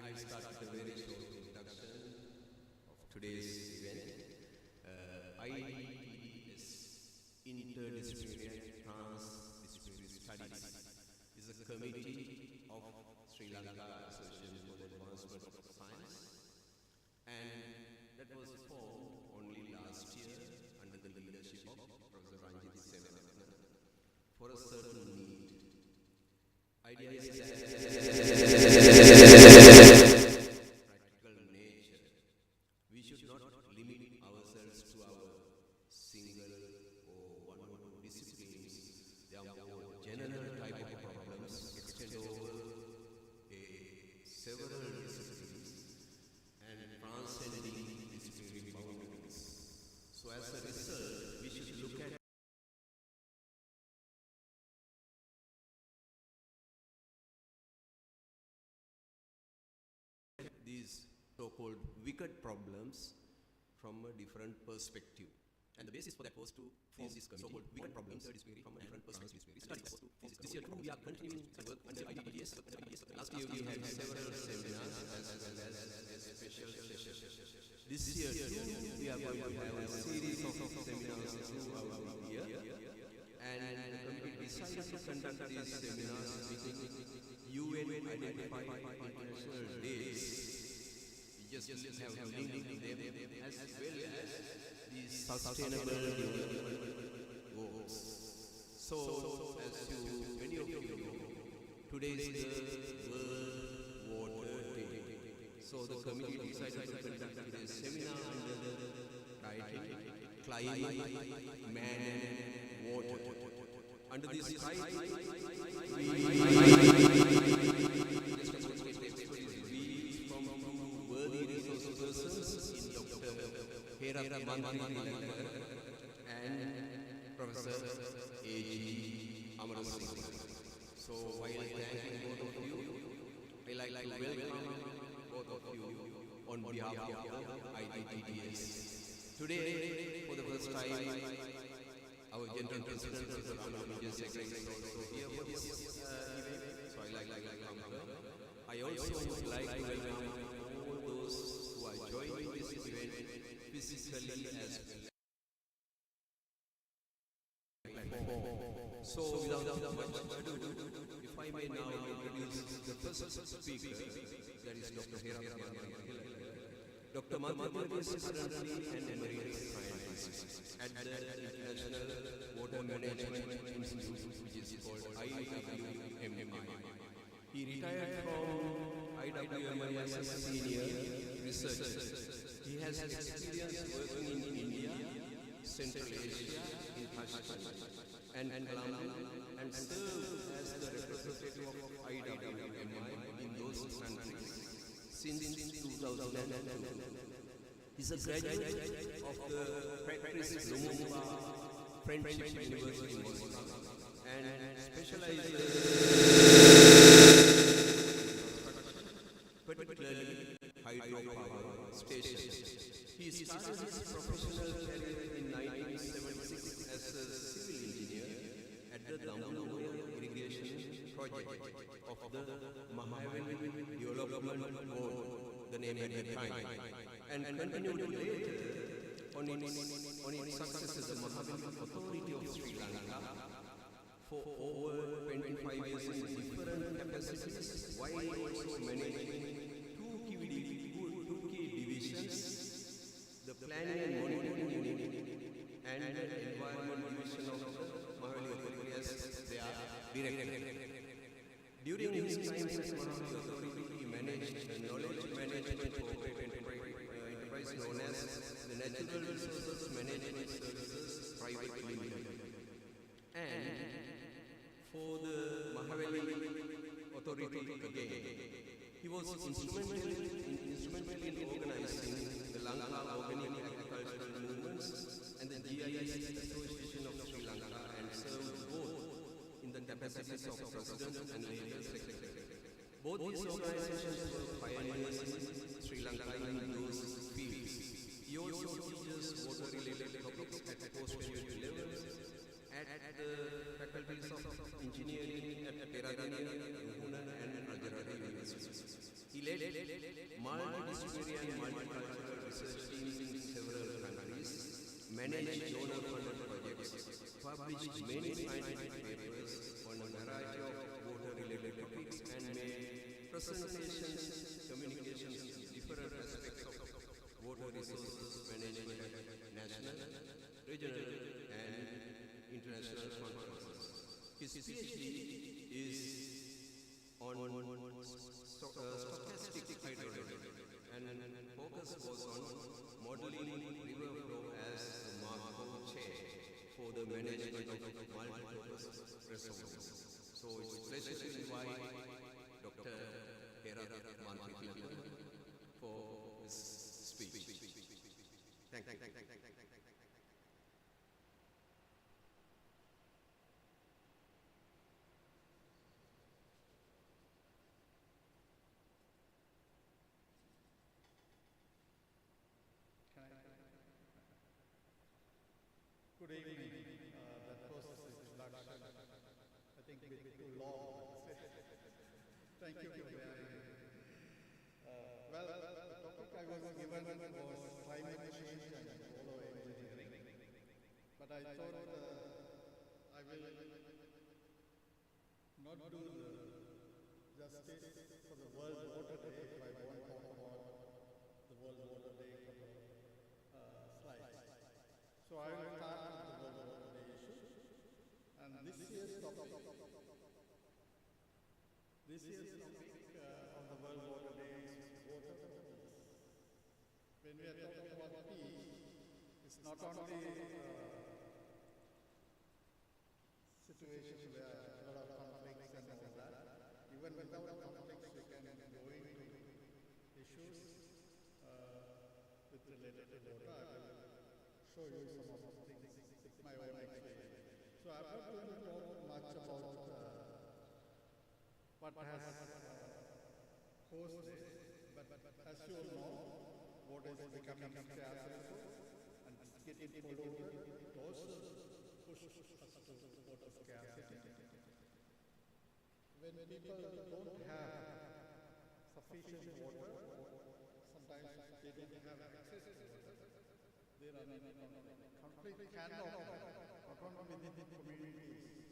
I will start with a very short introduction of today's event. IDTDS, Interdisciplinary Transdisciplinary Studies, is a committee of Sri Lanka Association for the Advancement of Science, and that was formed only last year under the leadership of Prof. for a certain need. Idea is practical nature. We should not limit ourselves to our single or one or two disciplines. There are more general type of problems extend over several disciplines and transcending disciplinary boundaries. So as a result, we should look at these so-called wicked problems from a different perspective. And the basis for that was to form this so-called wicked problems from a different perspective. This year we are continuing to work under IDTDS. Last year we had several seminars as well as special sessions. This year too, we are going to have a series of seminars throughout the year. And we decided to conduct these seminars because UN identified international days. Just have linked them as well as the sustainable development goals. So, as many of you know, today is the World Water Day. So the committee decided to conduct a seminar under the title Climate, Man and Water. Under this title, Herath Manthrithilake and Prof. Amarasinghe. So while thanking both of you, I like to welcome both of you on behalf of IDTDS. Today, for the first time, our General President, Prof. Amarasinghe, is also here for this event. So I like to welcome her. I also would like to welcome all those who are joining this event physically as well. So without much ado, if I may now introduce the first speaker, that is Dr. Herath Manthrithilake. Dr. Manthrithilake is currently an Emeritus Scientist at the International Water Management Institute, which is called IWMI. He retired from IWMI as a senior researcher. He has experience working in India, Central Asia, in Pakistan, and Kelaniya, and served as the representative of IWMI in those countries since 2002. He is a graduate of the Patrice Lumumba Friendship University in Moscow and specializes particularly hydropower stations. He started his professional career in 1976 as a civil engineer at the Lanka irrigation project of the Mahavan Development Board, the name at the time, and continued later on its success as the Mahavan Authority of Sri Lanka for over 25 years in different capacities, while also managing two key divisions, the Planning and Monitoring Unit and the Environment Division of the Mahavan Authority as they are directed. During his time as Mahavan Authority, he managed the knowledge management corporate enterprise known as the Natural Resources Management Services Private Limited. And for the Mahavan Authority again, he was instrumental in organizing the Lanka Organic Agricultural Movements and the GIS Association of Sri Lanka, and served both in the capacities of President and later Secretary. Both these organizations were pioneers in Sri Lanka in those fields. He also teaches water-related topics at postgraduate levels at the faculties of engineering at Kelaniya, and Universities. He later multidisciplinary and multicultural research teams in several countries, managed donor-funded projects, published many scientific papers on a variety of water-related topics, and made presentations, communications, different aspects of water resources management at national, regional, and international conferences. His PhD is on stochastic hydrology, and focus was on modeling river flow as the Markov chain for the management of multipurpose reservoirs. So it's a pleasure to invite Dr. Herath Manthrithilake for his speech. Thank you. Good evening. That was introduction. I think a bit too long. Thank you for bearing. Well, the topic I was given was climate change and solar engineering. But I thought I will not do the justice for the World Water Day if I won't talk about the World Water Day slides. So I will start with the World Water Day issue. And this year's topic of the World Water Day is water for peace. When we are talking about peace, it's not only situations where a lot of conflicts and all that. Even without conflicts, you can go into issues with related to water. I will show you some of the things with my own experience. So I'm not going to talk much about what has caused this, but as you all know, water is becoming scarce and it's getting polluted. It also pushes us to water scarcity. When people don't have sufficient water, sometimes they don't have access to water, there are many conflicts can occur, not only within the communities,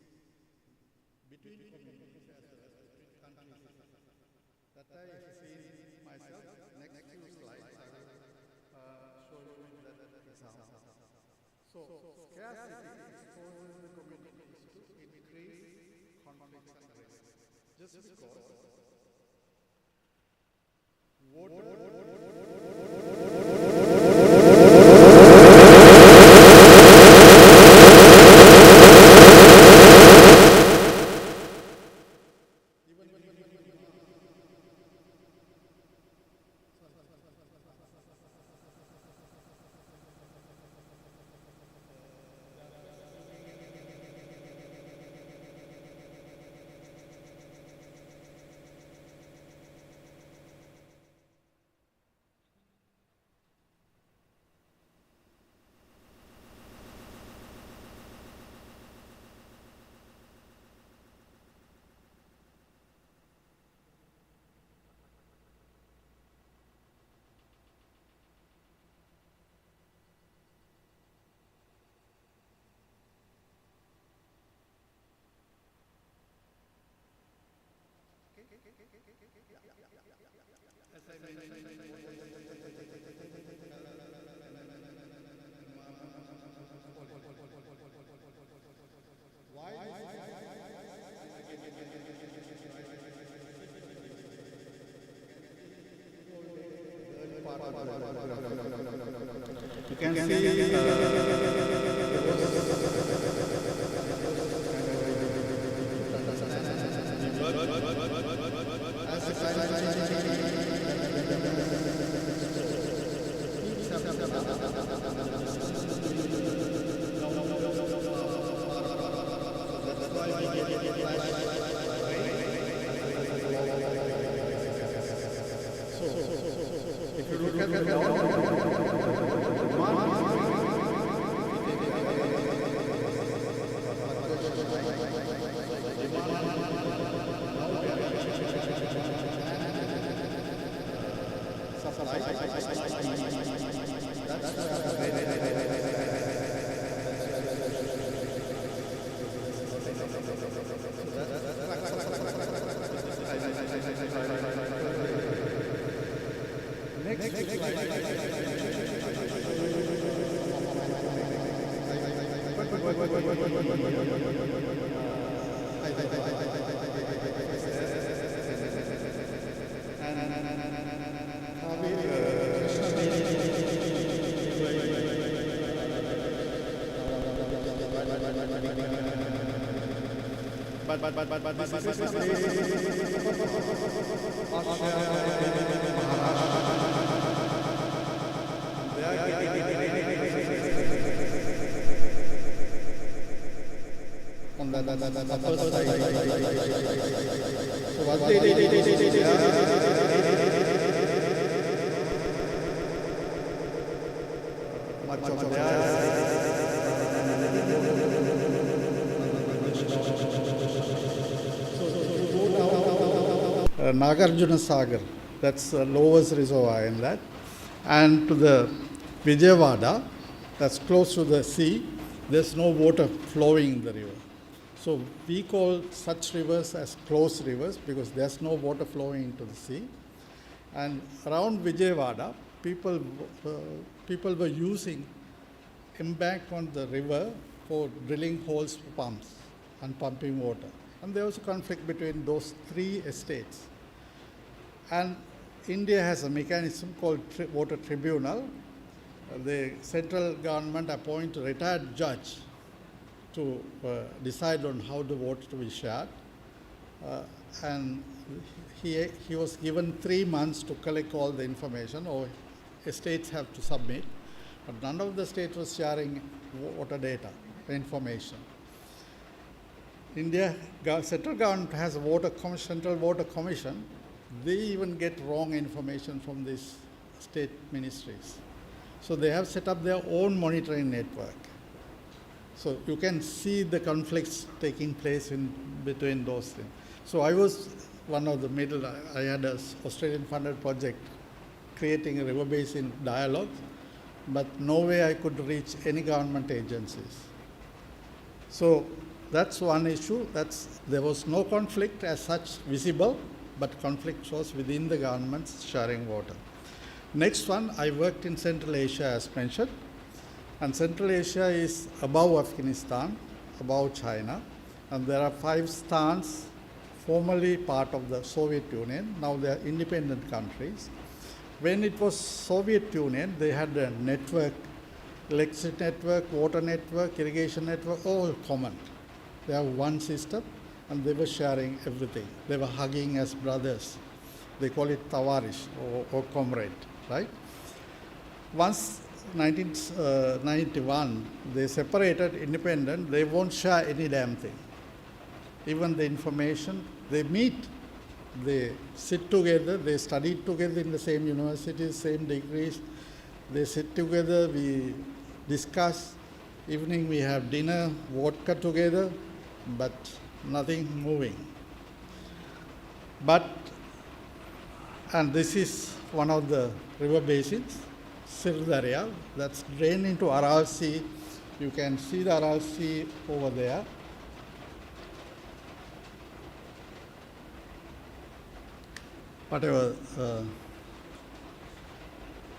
between communities as well as between countries. That I have seen myself. Next few slides I will show you that example. So scarcity exposes the communities to increase conflicts and risk. Just because water as I mentioned, why you can see if you look at the But this is a on the upper side. So what they did, much of Nagarjuna Sagar, that's the lowest reservoir in that, and to the Vijayawada, that's close to the sea, there's no water flowing in the river. So we call such rivers as closed rivers because there's no water flowing into the sea. And around Vijayawada, people were using embank on the river for drilling holes for pumps and pumping water. And there was a conflict between those three estates. And India has a mechanism called water tribunal. The central government appoints a retired judge to decide on how the water to be shared. And he was given 3 months to collect all the information, or estates have to submit. But none of the states was sharing water data, information. India, central government has a central water commission. They even get wrong information from these state ministries. So they have set up their own monitoring network. So you can see the conflicts taking place in between those things. So I was one of the middle, I had an Australian funded project creating a river basin dialogue, but no way I could reach any government agencies. So that's one issue. There was no conflict as such visible, but conflict was within the governments sharing water. Next one, I worked in Central Asia as mentioned. And Central Asia is above Afghanistan, above China. And there are 5 stans formerly part of the Soviet Union. Now they are independent countries. When it was Soviet Union, they had a network, electricity network, water network, irrigation network, all common. They have one system, and they were sharing everything. They were hugging as brothers. They call it tawarish or comrade, right? Once 1991, they separated, independent. They won't share any damn thing. Even the information, they meet, they sit together, they study together in the same universities, same degrees. They sit together, we discuss. Evening we have dinner, vodka together, but nothing moving. And this is one of the river basins, Sirdarya, that's drained into Aral Sea. You can see the Aral Sea over there. Whatever,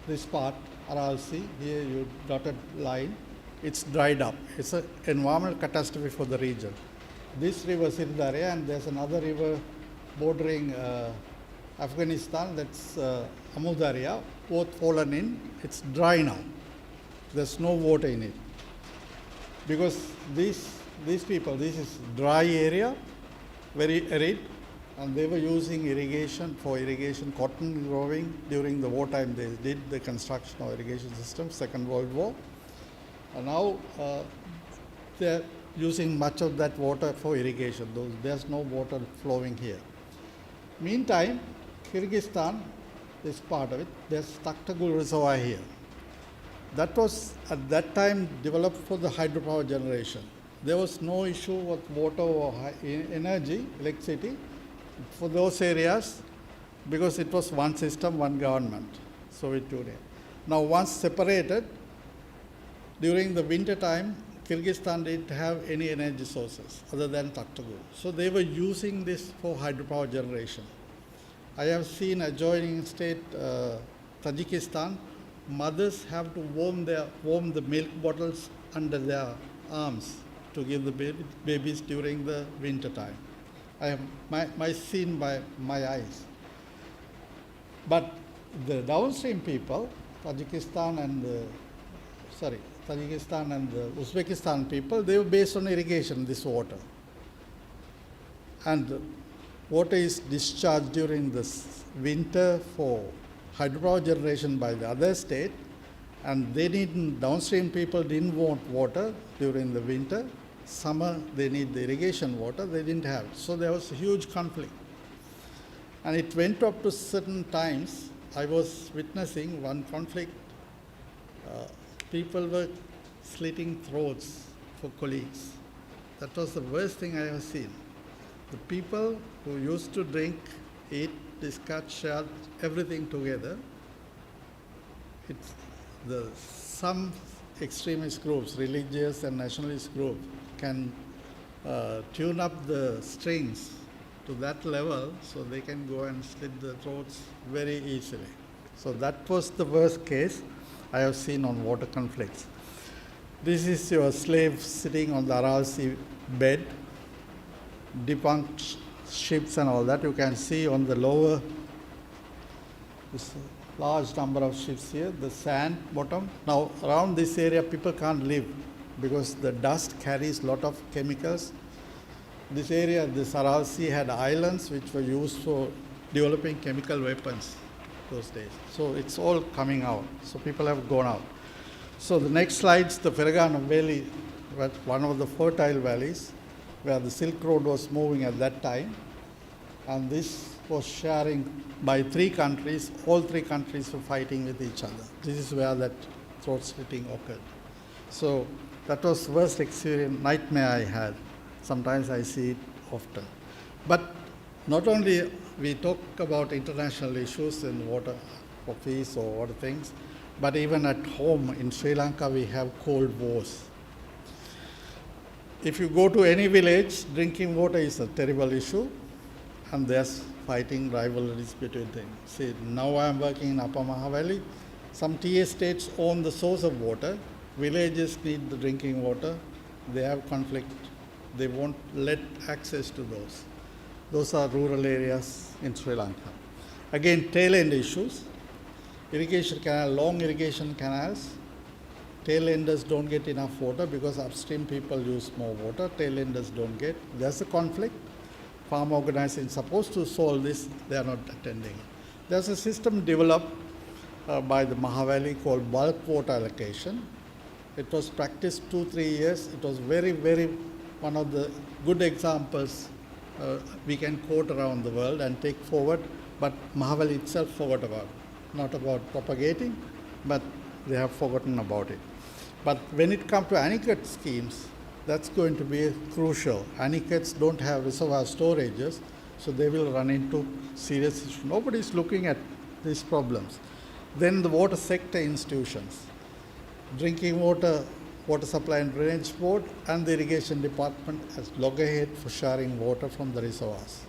this part, Aral Sea, here you dotted line, it's dried up. It's an environmental catastrophe for the region. This river Sirdarya, and there's another river bordering Afghanistan, that's Amudarya, both fallen in. It's dry now. There's no water in it. Because these people, this is dry area, very arid, and they were using irrigation for irrigation, cotton growing. During the wartime, they did the construction of irrigation systems, Second World War. And now they're using much of that water for irrigation. There's no water flowing here. Meantime, Kyrgyzstan is part of it. There's Taktagul Reservoir here. That was at that time developed for the hydropower generation. There was no issue with water or energy, electricity for those areas because it was one system, one government. Soviet Union. Now once separated, during the winter time, Kyrgyzstan didn't have any energy sources other than Taktagul. So they were using this for hydropower generation. I have seen adjoining state, Tajikistan, mothers have to warm the milk bottles under their arms to give the babies during the winter time. I have my seen by my eyes. But the downstream people, Tajikistan and the Uzbekistan people, they were based on irrigation, this water. And water is discharged during the winter for hydropower generation by the other state, and downstream people didn't want water during the winter. Summer, they need the irrigation water, they didn't have it. So there was a huge conflict. And it went up to certain times. I was witnessing one conflict. People were slitting throats for colleagues. That was the worst thing I have seen. The people who used to drink, eat, discuss, share everything together, some extremist groups, religious and nationalist groups, can tune up the strings to that level so they can go and slit the throats very easily. So that was the worst case I have seen on water conflicts. This is your slave sitting on the Aral Sea bed, defunct ships and all that. You can see on the lower, this large number of ships here, the sand bottom. Now around this area people can't live because the dust carries a lot of chemicals. This area, this Aral Sea had islands which were used for developing chemical weapons those days. So it's all coming out. So people have gone out. So the next slide's the Fergana Valley, one of the fertile valleys where the Silk Road was moving at that time. And this was sharing by 3 countries. All 3 countries were fighting with each other. This is where that throat slitting occurred. So that was the worst experience, nightmare I had. Sometimes I see it often. But not only we talk about international issues in water for peace or other things, but even at home in Sri Lanka we have cold wars. If you go to any village, drinking water is a terrible issue, and there's fighting, rivalries between things. See, now I'm working in Upper Maha Valley. Some TA states own the source of water. Villages need the drinking water. They have conflict. They won't let access to those. Those are rural areas in Sri Lanka. Again, tail end issues. Irrigation canal, long irrigation canals. Tail enders don't get enough water because upstream people use more water. Tail enders don't get. There's a conflict. Farm organizations supposed to solve this, they are not attending. There's a system developed by the Maha Valley called bulk water allocation. It was practiced 2-3 years. It was very, very one of the good examples we can quote around the world and take forward, but Maha Valley itself forgot about it. Not about propagating, but they have forgotten about it. But when it comes to anechoic schemes, that's going to be crucial. Anechoics don't have reservoir storages, so they will run into serious issues. Nobody is looking at these problems. Then the water sector institutions, drinking water, water supply and drainage board, and the irrigation department as loggerhead for sharing water from the reservoirs.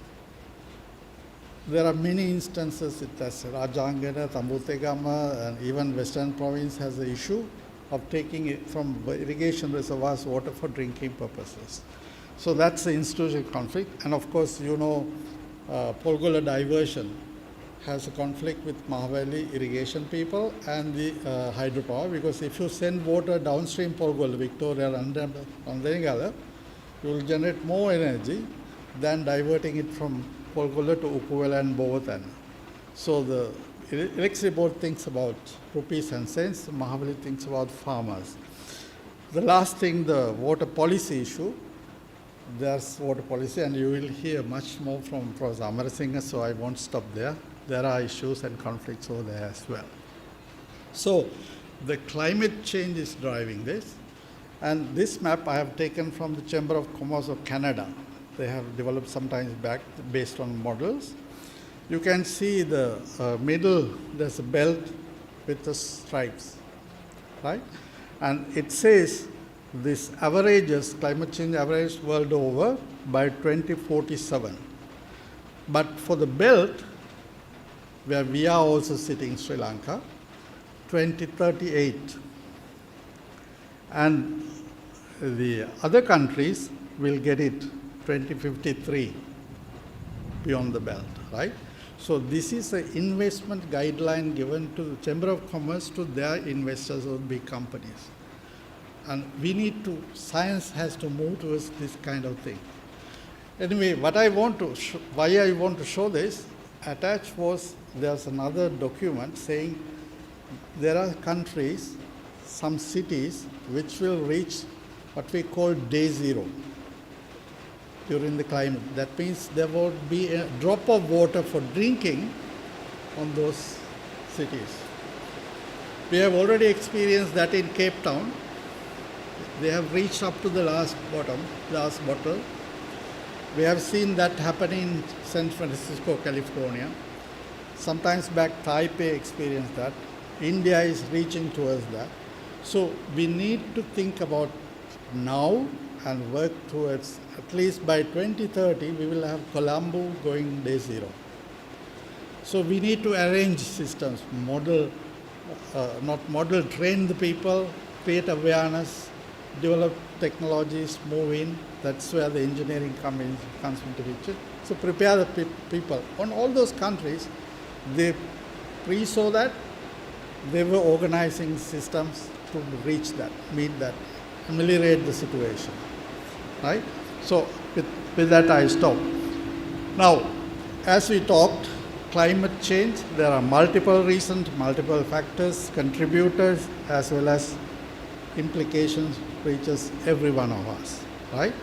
There are many instances, as Rajangana, Tambutegama, and even Western Province has the issue of taking it from irrigation reservoirs water for drinking purposes. So that's the institutional conflict. And of course, you know, Polgola diversion has a conflict with Maha Valley irrigation people and the hydropower, because if you send water downstream Polgola, Victoria, and Lanka, you will generate more energy than diverting it from Polgola to Upuvela and Bovatana. So the electricity board thinks about rupees and cents, Maha Valley thinks about farmers. The last thing, the water policy issue. There's water policy, and you will hear much more from Prof. Amarasinghe, so I won't stop there. There are issues and conflicts over there as well. So the climate change is driving this. And this map I have taken from the Chamber of Commerce of Canada. They have developed sometimes back based on models. You can see the middle, there's a belt with the stripes, right? And it says this averages, climate change average world over by 2047. But for the belt, where we are also sitting, Sri Lanka, 2038. And the other countries will get it 2053 beyond the belt, right? So this is an investment guideline given to the Chamber of Commerce to their investors or big companies. And we need to, science has to move towards this kind of thing. Anyway, what I want to, why I want to show this, attached was, there's another document saying there are countries, some cities, which will reach what we call day zero during the climate. That means there won't be a drop of water for drinking on those cities. We have already experienced that in Cape Town. They have reached up to the last bottle. We have seen that happen in San Francisco, California. Sometimes back, Taipei experienced that. India is reaching towards that. So we need to think about now and work towards, at least by 2030, we will have Colombo going day zero. So we need to arrange systems, train the people, create awareness, develop technologies, move in. That's where the engineering comes into picture. So prepare the people. On all those countries, they pre-saw that, they were organizing systems to reach that, meet that, ameliorate the situation, right? So with that I stop. Now, as we talked, climate change, there are multiple reasons, multiple factors, contributors, as well as implications reaches every one of us, right?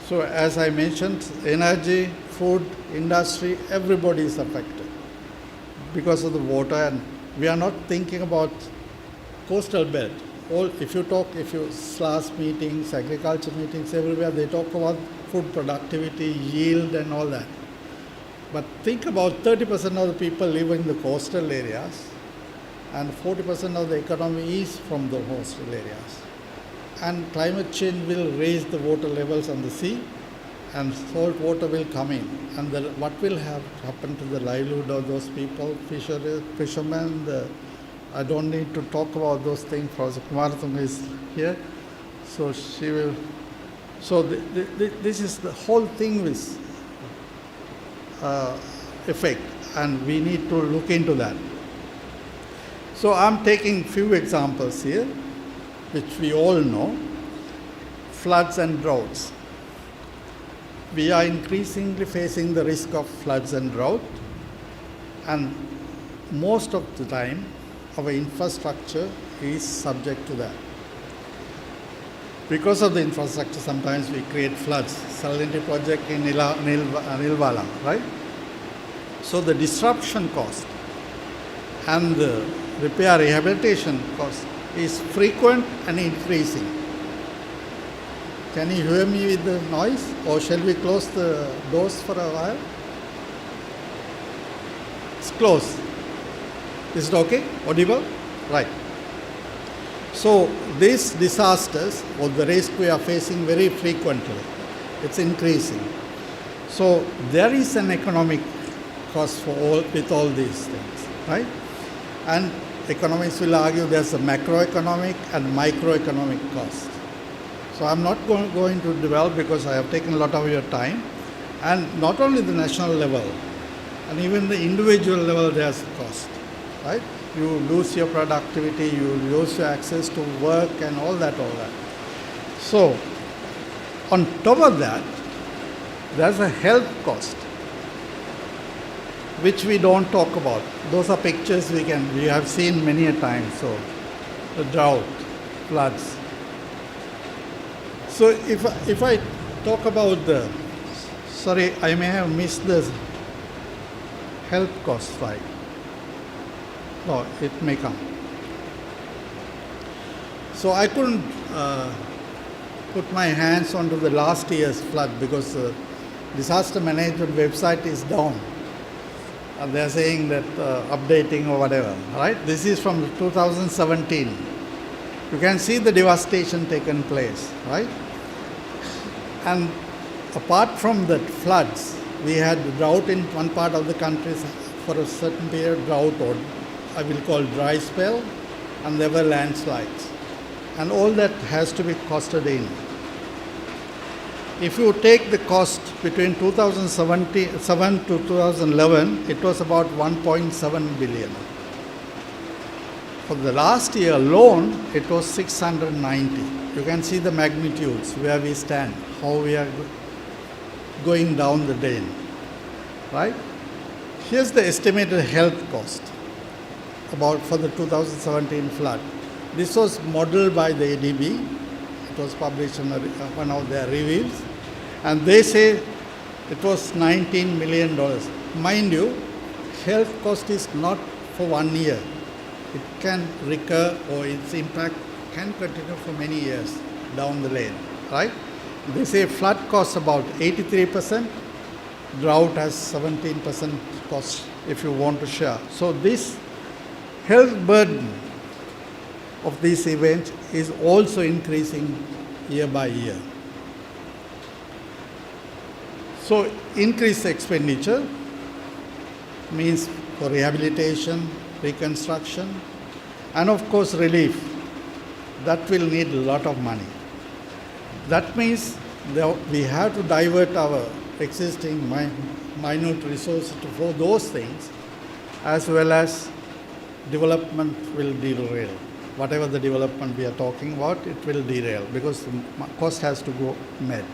So as I mentioned, energy, food, industry, everybody is affected because of the water, and we are not thinking about coastal belt. If you SLAAS meetings, agriculture meetings, everywhere, they talk about food productivity, yield, and all that. But think about 30% of the people live in the coastal areas, and 40% of the economy is from the coastal areas. And climate change will raise the water levels on the sea, and salt water will come in. And what will happen to the livelihood of those people, fishermen, I don't need to talk about those things. Professor Amarasinghe is here, so she will. So this is the whole thing with effect, and we need to look into that. So I'm taking few examples here, which we all know. Floods and droughts. We are increasingly facing the risk of floods and drought, and most of the time, our infrastructure is subject to that. Because of the infrastructure, sometimes we create floods. Salinity project in Nilwala, right? So the disruption cost and the repair rehabilitation cost is frequent and increasing. Can you hear me with the noise, or shall we close the doors for a while? It's closed. Is it okay? Audible? Right. So these disasters, or the risk we are facing very frequently, it's increasing. So there is an economic cost for with all these things, right? And economists will argue there's a macroeconomic and microeconomic cost. So I'm not going to develop, because I have taken a lot of your time. And not only the national level, and even the individual level, there's a cost, right? You lose your productivity, you lose your access to work and all that. So on top of that, there's a health cost, which we don't talk about. Those are pictures we have seen many a time. So the drought, floods. So if I talk about sorry, I may have missed the health cost slide. No, it may come. So I couldn't put my hands onto the last year's flood because the disaster management website is down. And they're saying that updating or whatever, right? This is from 2017. You can see the devastation taken place, right? And apart from that floods, we had drought in one part of the country for a certain period, drought, or I will call dry spell, and there were landslides. And all that has to be costed in. If you take the cost between 2007 to 2011, it was about 1.7 billion. For the last year alone, it was 690. You can see the magnitudes where we stand, how we are going down the drain, right? Here's the estimated health cost for the 2017 flood. This was modeled by the ADB. It was published in one of their reviews. And they say it was $19 million. Mind you, health cost is not for 1 year. It can recur, or its impact can continue for many years down the lane, right? They say flood costs about 83%, drought has 17% cost if you want to share. So this health burden of this event is also increasing year by year. So increased expenditure means for rehabilitation, reconstruction, and of course relief. That will need a lot of money. That means we have to divert our existing minute resources for those things, as well as development will derail. Whatever the development we are talking about, it will derail because the cost has to go met.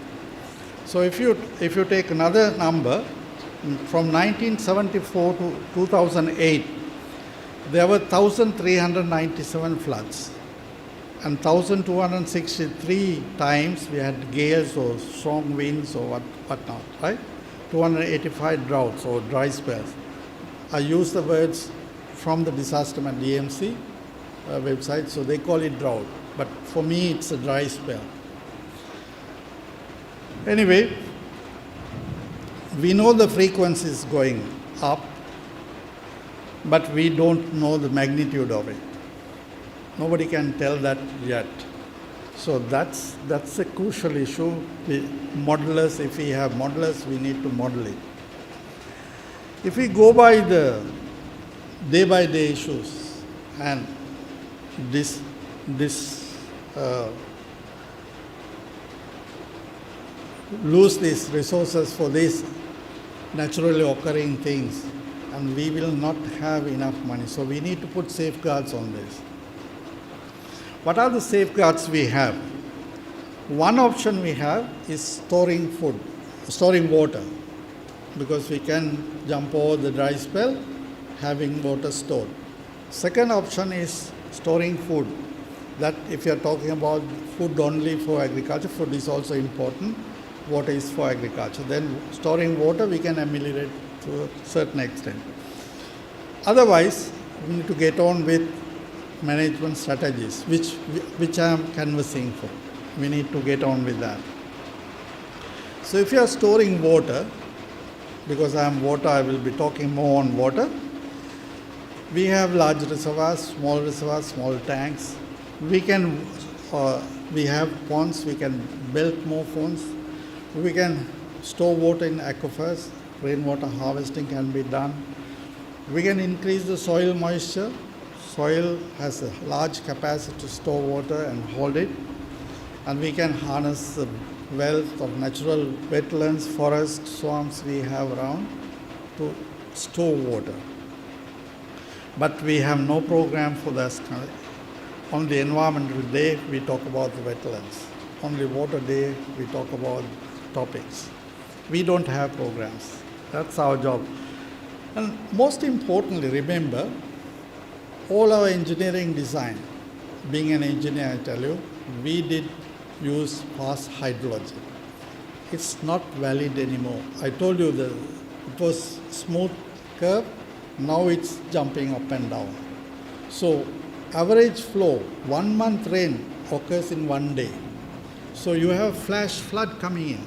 So if you take another number, from 1974 to 2008, there were 1,397 floods, and 1,263 times we had gales or strong winds or whatnot, right? 285 droughts or dry spells. I use the words from the disaster and DMC website, so they call it drought, but for me it's a dry spell. Anyway, we know the frequency is going up, but we don't know the magnitude of it. Nobody can tell that yet. So that's a crucial issue. Modelers, if we have modelers, we need to model it. If we go by the day-by-day issues and lose these resources for these naturally occurring things, and we will not have enough money. So we need to put safeguards on this. What are the safeguards we have? One option we have is storing water, because we can jump over the dry spell, having water stored. Second option is storing food. That if you are talking about food only for agriculture, food is also important. Water is for agriculture. Then storing water we can ameliorate to a certain extent. Otherwise, we need to get on with management strategies, which I am canvassing for. We need to get on with that. So if you are storing water, because I am water, I will be talking more on water. We have large reservoirs, small tanks. We have ponds, we can build more ponds. We can store water in aquifers, rainwater harvesting can be done. We can increase the soil moisture. Soil has a large capacity to store water and hold it. And we can harness the wealth of natural wetlands, forests, swamps we have around to store water. But we have no program for that. On the environmental day, we talk about the wetlands. On the water day, we talk about topics. We don't have programs. That's our job. And most importantly, remember, all our engineering design, being an engineer, I tell you, we did use fast hydrology. It's not valid anymore. I told you that it was smooth curve, now it's jumping up and down. So average flow, 1 month rain occurs in 1 day. So you have flash flood coming in.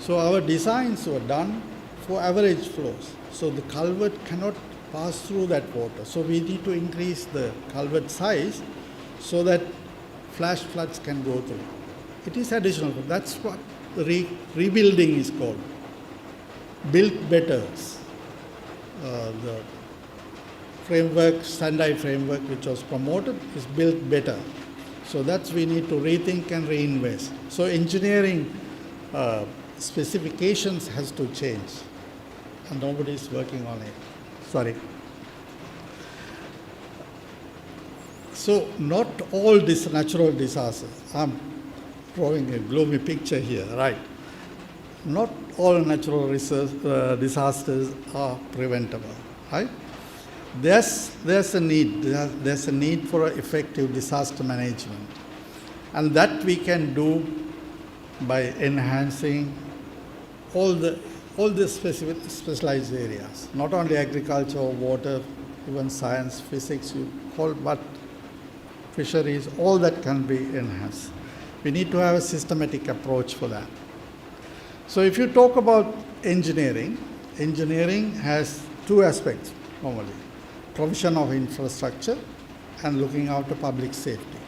So our designs were done for average flows. So the culvert cannot pass through that water. So we need to increase the culvert size so that flash floods can go through. It is additional. That's what rebuilding is called. Built better. The framework, Sendai framework, which was promoted, is built better. So that's we need to rethink and reinvest. So engineering specifications has to change, and nobody is working on it. Sorry. So not all these natural disasters. I'm drawing a gloomy picture here, right? Not all natural disasters are preventable, right? There's a need. There's a need for effective disaster management, and that we can do by enhancing all the specialized areas, not only agriculture or water, even science, physics, but fisheries, all that can be enhanced. We need to have a systematic approach for that. So if you talk about engineering, engineering has two aspects normally: provision of infrastructure and looking after public safety.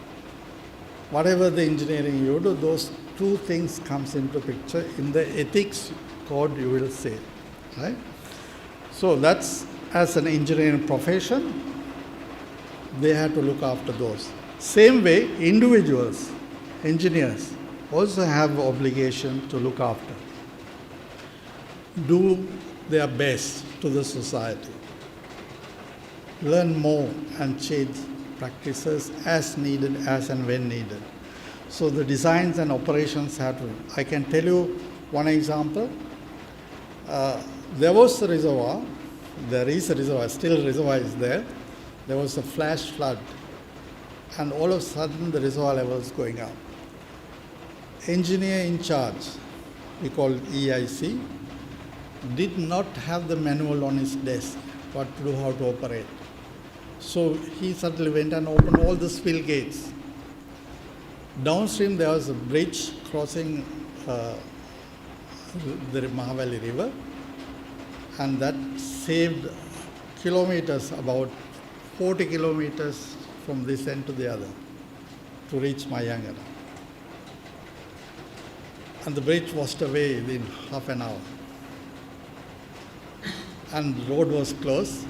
Whatever the engineering you do, those two things comes into picture in the ethics code, you will say, right? So that's, as an engineering profession, they have to look after those. Same way, individuals, engineers, also have obligation to look after, do their best to the society, learn more and change practices as needed, as and when needed. So the designs and operations have to. I can tell you one example. There was a reservoir, there is a reservoir, still reservoir is there. There was a flash flood, and all of a sudden the reservoir level is going up. Engineer in charge, we call it EIC, did not have the manual on his desk, what to do, how to operate. So he suddenly went and opened all the spill gates. Downstream there was a bridge crossing the Mahavali River, and that saved kilometers, about 40 kilometers from this end to the other, to reach Mayangara. And the bridge washed away in half an hour. And the road was closed.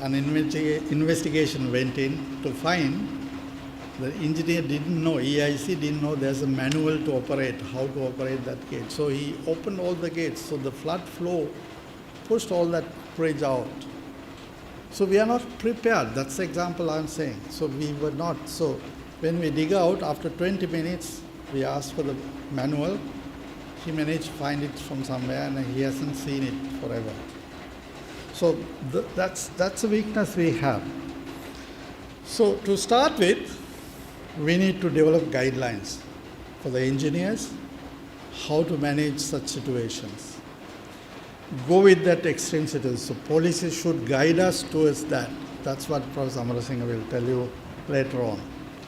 An investigation went in to find the engineer didn't know, EIC didn't know there's a manual to operate, how to operate that gate. So he opened all the gates, so the flood flow pushed all that bridge out. So we are not prepared. That's the example I'm saying. So we were not. So when we dig out, after 20 minutes, we asked for the manual. He managed to find it from somewhere, and he hasn't seen it forever. So that's a weakness we have. So to start with, we need to develop guidelines for the engineers, how to manage such situations. Go with that extreme situation. So policies should guide us towards that. That's what Prof. Amarasinghe will tell you later on,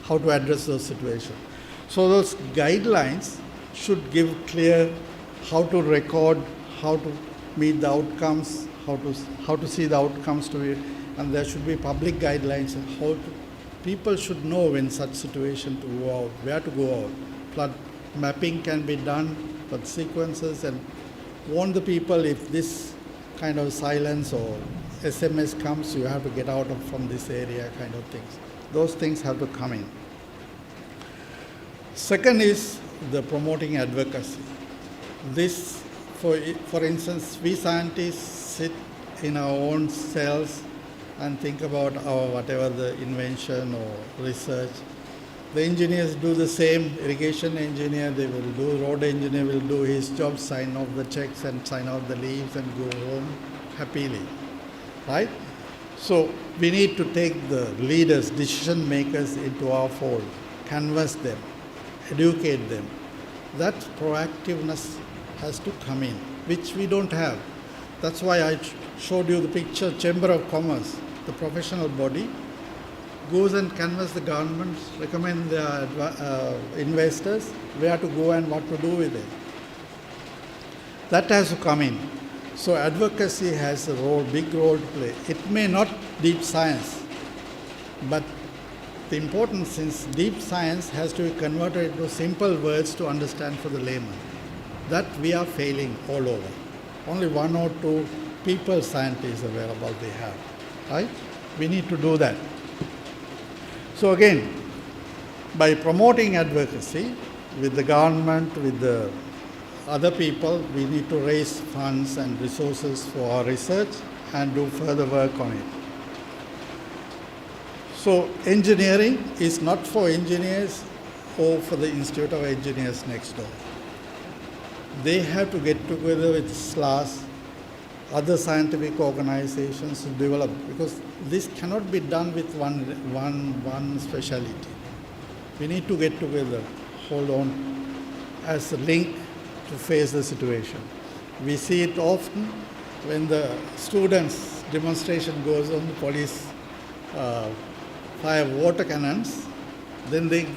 how to address those situations. So those guidelines should give clear how to record, how to meet the outcomes, how to see the outcomes to it, and there should be public guidelines on how to, people should know when such situation to go out, where to go out. Flood mapping can be done for sequences, and warn the people if this kind of silence or SMS comes, you have to get out from this area, kind of things. Those things have to come in. Second is the promoting advocacy. This, for instance, we scientists sit in our own cells and think about our whatever the invention or research. The engineers do the same. Irrigation engineer, they will do, road engineer will do his job, sign off the checks and sign out the leaves and go home happily, right? So we need to take the leaders, decision makers into our fold, canvass them, educate them. That proactiveness has to come in, which we don't have. That's why I showed you the picture. Chamber of Commerce, the professional body, goes and canvass the governments, recommend the investors where to go and what to do with it. That has to come in. So advocacy has a big role to play. It may not deep science, but the importance is deep science has to be converted into simple words to understand for the layman. That we are failing all over. Only 1 or 2 people scientists available they have, right? We need to do that. So again, by promoting advocacy with the government, with the other people, we need to raise funds and resources for our research and do further work on it. So engineering is not for engineers or for the Institute of Engineers next door. They have to get together with SLAAS, other scientific organizations to develop, because this cannot be done with one specialty. We need to get together, hold on as a link to face the situation. We see it often when the students' demonstration goes on, the police fire water cannons, then they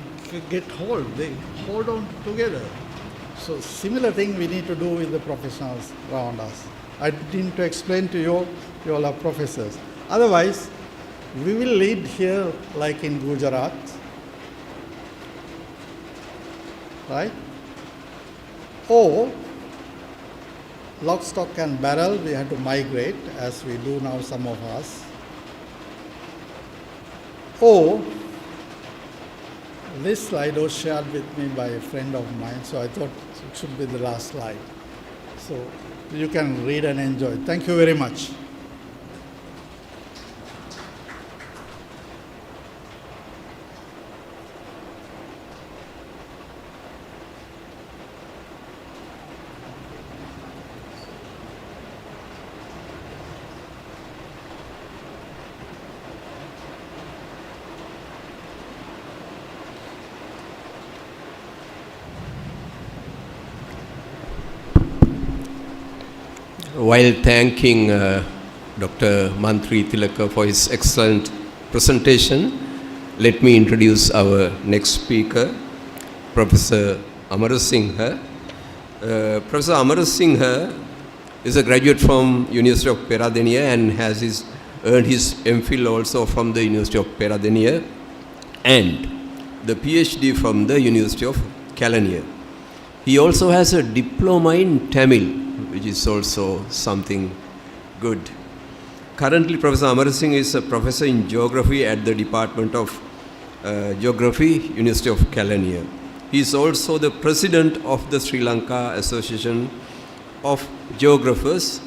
hold on together. So similar thing we need to do with the professionals around us. I need to explain to you, you all are professors. Otherwise, we will lead here like in Gujarat, right? Or lock, stock and barrel, we have to migrate as we do now, some of us. Or this slide was shared with me by a friend of mine, so I thought it should be the last slide. So you can read and enjoy. Thank you very much. While thanking Dr. Manthrithilake for his excellent presentation, let me introduce our next speaker, Professor Amarasinghe. Professor Amarasinghe is a graduate from University of Peradeniya and has earned his MPhil also from the University of Peradeniya and the PhD from the University of Kelaniya. He also has a diploma in Tamil, which is also something good. Currently, Professor Amarasinghe is a professor in geography at the Department of Geography, University of Kelaniya. He is also the president of the Sri Lanka Association of Geographers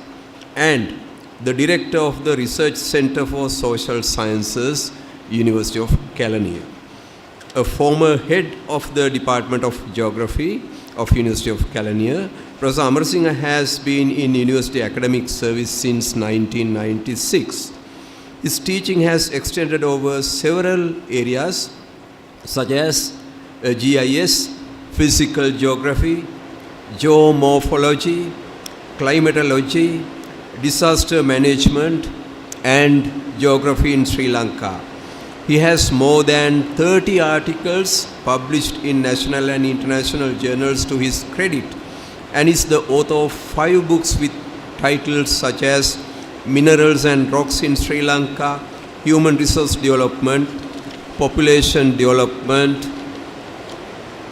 and the director of the Research Center for Social Sciences, University of Kelaniya. A former head of the Department of Geography of University of Kelaniya, Professor Amarasinghe has been in university academic service since 1996. His teaching has extended over several areas such as GIS, physical geography, geomorphology, climatology, disaster management, and geography in Sri Lanka. He has more than 30 articles published in national and international journals to his credit, and is the author of 5 books with titles such as Minerals and Rocks in Sri Lanka, Human Resource Development, Population Development,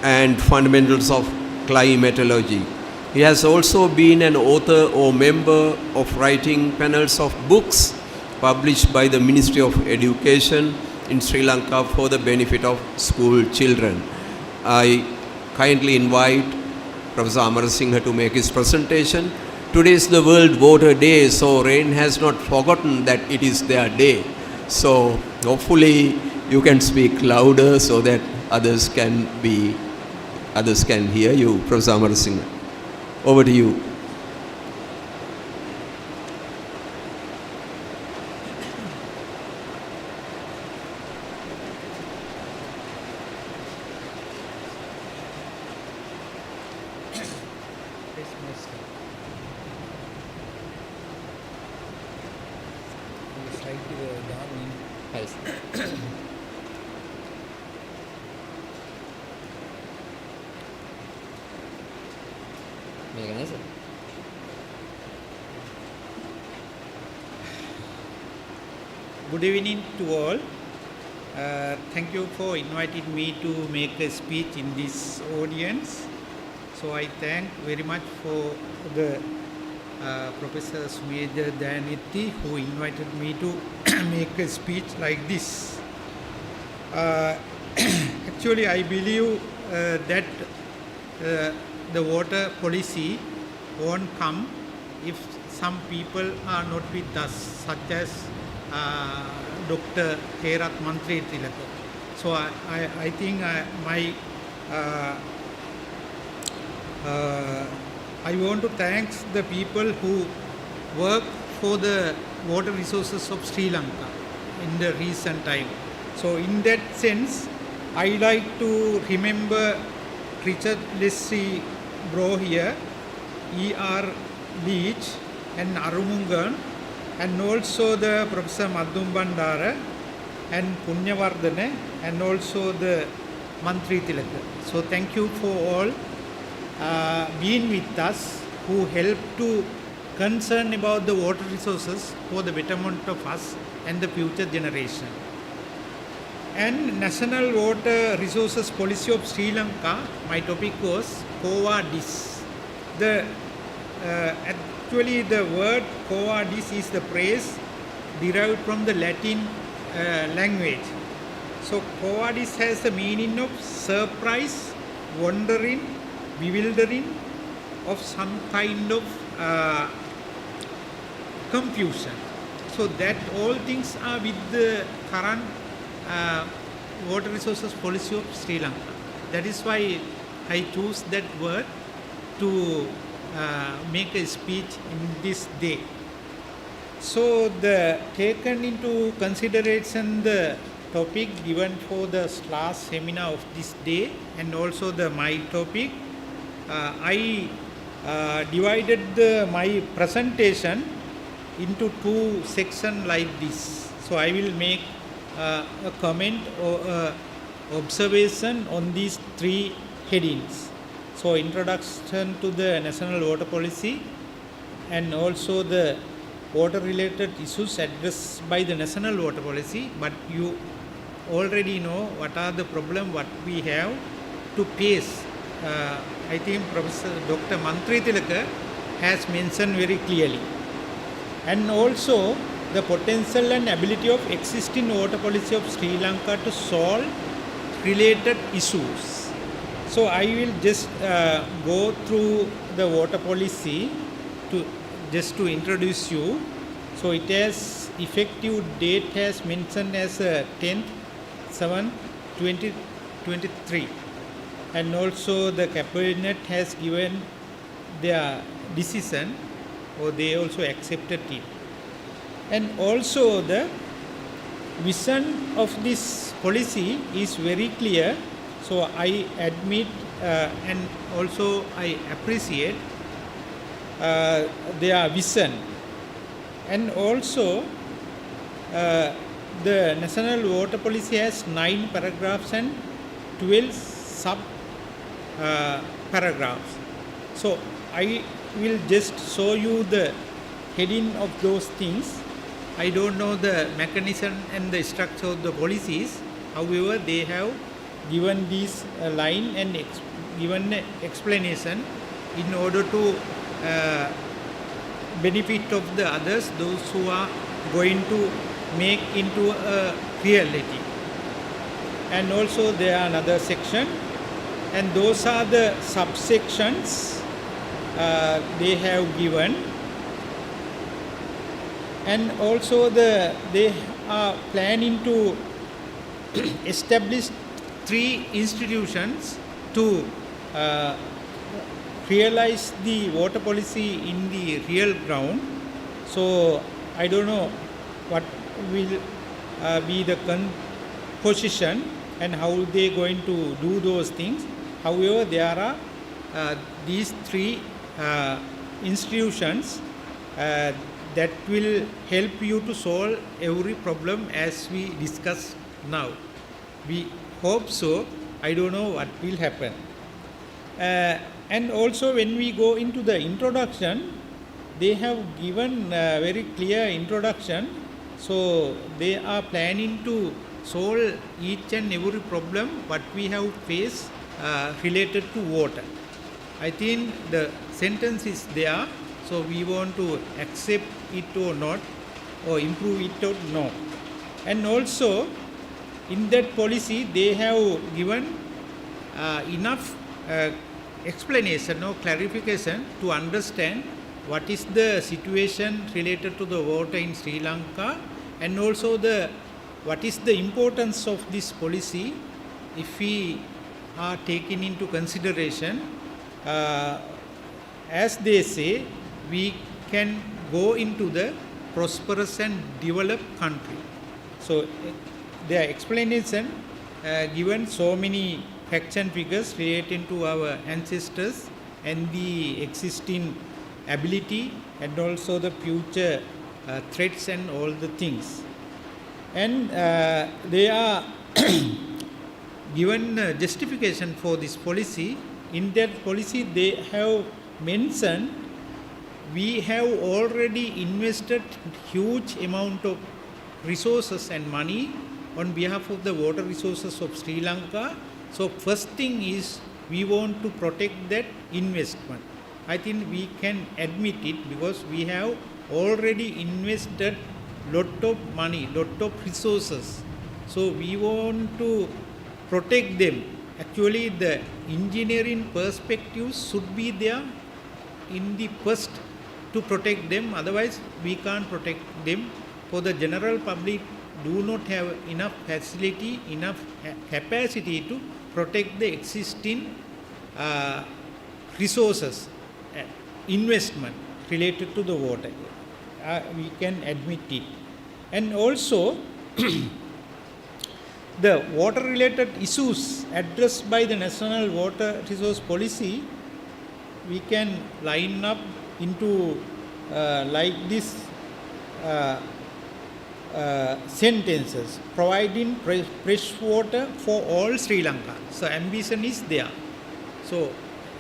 and Fundamentals of Climatology. He has also been an author or member of writing panels of books published by the Ministry of Education in Sri Lanka for the benefit of school children. I kindly invite Professor Amarasinghe to make his presentation. Today is the World Water Day, so RAIN has not forgotten that it is their day. So hopefully you can speak louder so that others can hear you. Professor Amarasinghe, over to you. Good evening to all. Thank you for inviting me to make a speech in this audience. So I thank very much for the Professor Sumedha Dayaniti who invited me to make a speech like this. Actually, I believe that the water policy won't come if some people are not with us, such as Dr. Herath Manthrithilake. So I think I want to thank the people who work for the water resources of Sri Lanka in the recent time. So in that sense, I like to remember Richard Leslie Bro here, E.R. Leach and Arumungan, and also the Professor Madhum Bandara and Punyavardhana, and also the Manthrithilake. So thank you for all being with us, who help to concern about the water resources for the betterment of us and the future generation. And National Water Resources Policy of Sri Lanka, my topic was COVADIS. Actually the word COVADIS is the phrase derived from the Latin language. So COVADIS has the meaning of surprise, wondering, bewildering, of some kind of confusion. So that all things are with the current water resources policy of Sri Lanka. That is why I choose that word to make a speech in this day. So the taken into consideration the topic given for the SLAAS seminar of this day, and also my topic, I divided my presentation into two sections like this. So I will make a comment or observation on these three headings. So introduction to the national water policy, and also the water related issues addressed by the national water policy, but you already know what are the problems what we have to face. I think Professor Dr. Manthrithilake has mentioned very clearly. And also the potential and ability of existing water policy of Sri Lanka to solve related issues. So I will just go through the water policy just to introduce you. So it has effective date has mentioned as 10/7/2023, and also the cabinet has given their decision, or they also accepted it. And also the vision of this policy is very clear. So I admit and also I appreciate their vision. And also the national water policy has 9 paragraphs and 12 sub paragraphs. So I will just show you the heading of those things. I don't know the mechanism and the structure of the policies. However, they have given this line and given explanation in order to benefit of the others, those who are going to make into a reality. And also there are another section, and those are the subsections they have given. And also they are planning to establish 3 institutions to realize the water policy in the real ground. So I don't know what will be the composition and how they going to do those things. However, there are these 3 institutions that will help you to solve every problem as we discuss now. We hope so. I don't know what will happen. And also when we go into the introduction, they have given a very clear introduction. So they are planning to solve each and every problem what we have faced related to water. I think the sentence is there, so we want to accept it or not, or improve it or not. And also in that policy they have given enough explanation or clarification to understand what is the situation related to the water in Sri Lanka, and also what is the importance of this policy if we are taking into consideration. As they say, we can go into the prosperous and developed country. So their explanation given so many facts and figures relating to our ancestors and the existing ability and also the future threats and all the things. And they are given justification for this policy. In that policy they have mentioned we have already invested huge amount of resources and money on behalf of the water resources of Sri Lanka. So first thing is we want to protect that investment. I think we can admit it because we have already invested lot of money, lot of resources. So we want to protect them. Actually the engineering perspective should be there in the first to protect them, otherwise we can't protect them. For the general public do not have enough facility, enough capacity to protect the existing resources, investment related to the water. We can admit it. And also the water related issues addressed by the National Water Resource Policy, we can line up into like this sentences: providing fresh water for all Sri Lanka. So ambition is there. So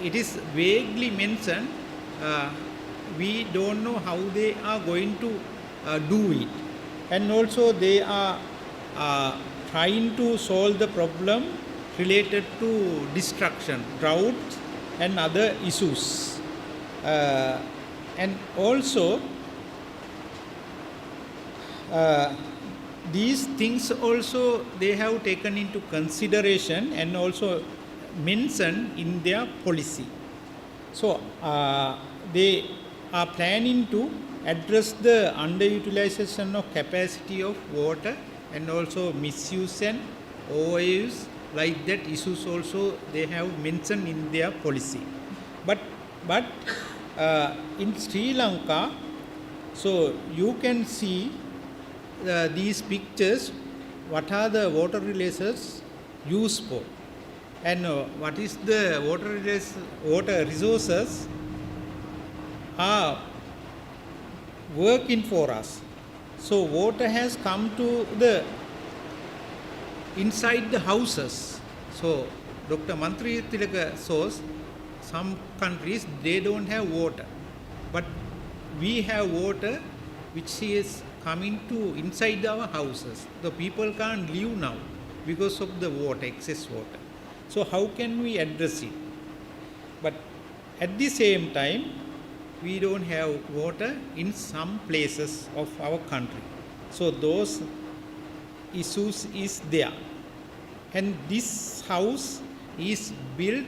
it is vaguely mentioned. We don't know how they are going to do it. And also they are trying to solve the problem related to destruction, drought and other issues. And also these things also they have taken into consideration and also mentioned in their policy. So they are planning to address the underutilization of capacity of water and also misuse and overuse, like that issues also they have mentioned in their policy. But in Sri Lanka, so you can see these pictures, what are the water resources used for, and what is the water resources are working for us. So water has come to the inside the houses. So Dr. Manthrithilake shows some countries they don't have water, but we have water which is coming to inside our houses. The people can't live now because of the water, excess water. So how can we address it? But at the same time, we don't have water in some places of our country. So those issues is there. And this house is built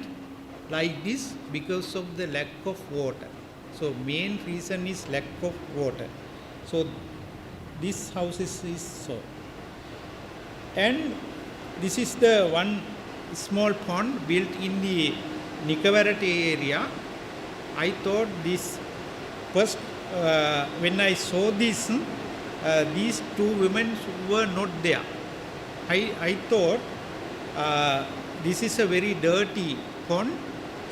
like this because of the lack of water. So main reason is lack of water. So this house is so. And this is the one small pond built in the Nikavarati area. I thought this first when I saw this, these two women were not there. I thought this is a very dirty pond.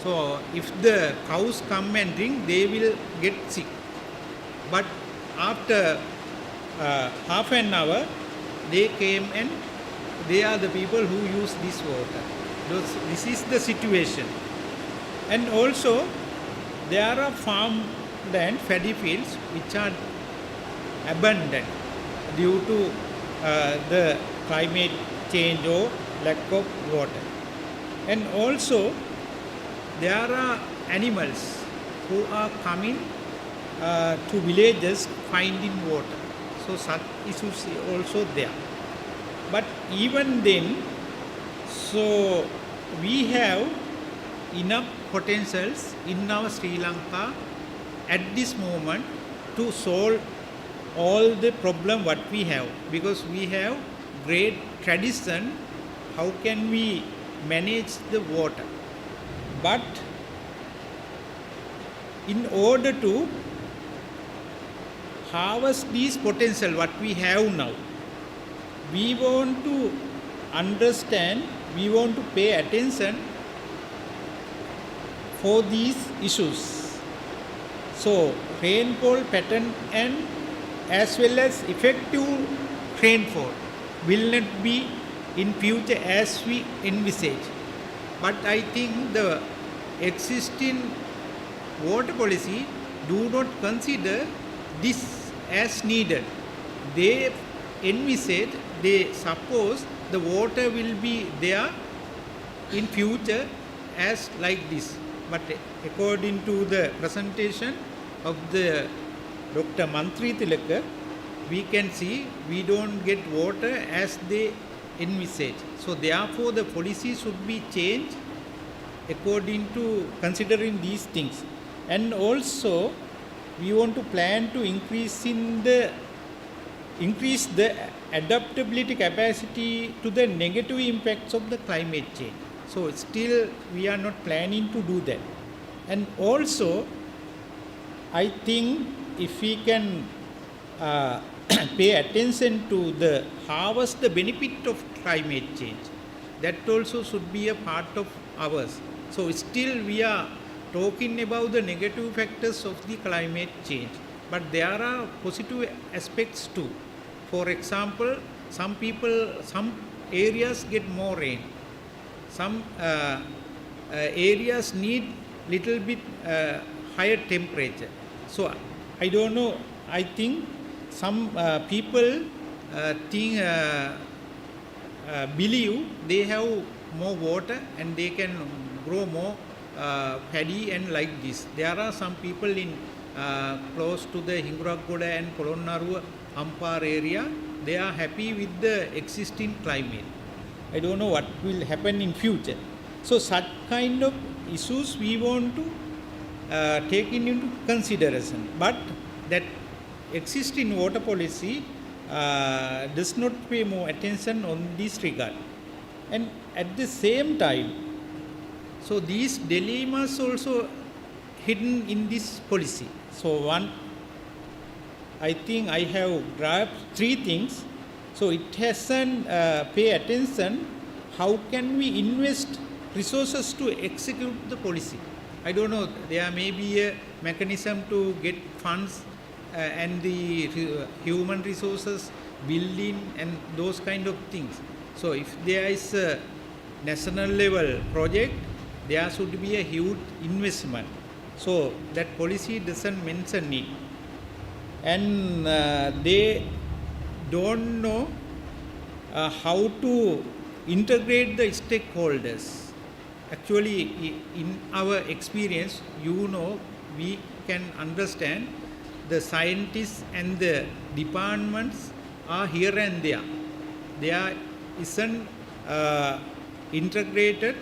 So if the cows come and drink, they will get sick. But after half an hour, they came and they are the people who use this water. This is the situation. And also there are farmland, paddy fields which are abandoned. due to the climate change or lack of water. And also there are animals who are coming to villages finding water. So such issues also there. But even then, so we have enough potentials in our Sri Lanka at this moment to solve all the problem what we have, because we have great tradition how can we manage the water. But in order to harvest these potential what we have now, we want to understand, we want to pay attention for these issues. So rainfall pattern and as well as effective rainfall will not be in future as we envisage. But I think the existing water policy do not consider this as needed. They envisage, they suppose the water will be there in future as like this. But according to the presentation of the Dr. Manthrithilake, we can see we don't get water as they envisage. So therefore the policy should be changed according to considering these things. And also we want to plan to increase the adaptability capacity to the negative impacts of the climate change. So still we are not planning to do that. And also I think if we can pay attention to the harvest the benefit of climate change, that also should be a part of ours. So still we are talking about the negative factors of the climate change, but there are positive aspects too. For example, some areas get more rain, some areas need little bit higher temperature. So I don't know, I think some people believe they have more water and they can grow more paddy and like this. There are some people in close to the Hinguragoda and Polonnaruwa Ampar area, they are happy with the existing climate. I don't know what will happen in future. So such kind of issues we want to take into consideration. But that existing water policy does not pay more attention on this regard. And at the same time, so these dilemmas also hidden in this policy. So one, I think I have grabbed three things. So it hasn't pay attention how can we invest resources to execute the policy. I don't know, there may be a mechanism to get funds and the human resources, building and those kind of things. So if there is a national level project, there should be a huge investment. So that policy doesn't mention it. And they don't know how to integrate the stakeholders. Actually, in our experience, you know, we can understand the scientists and the departments are here and there. There isn't integrated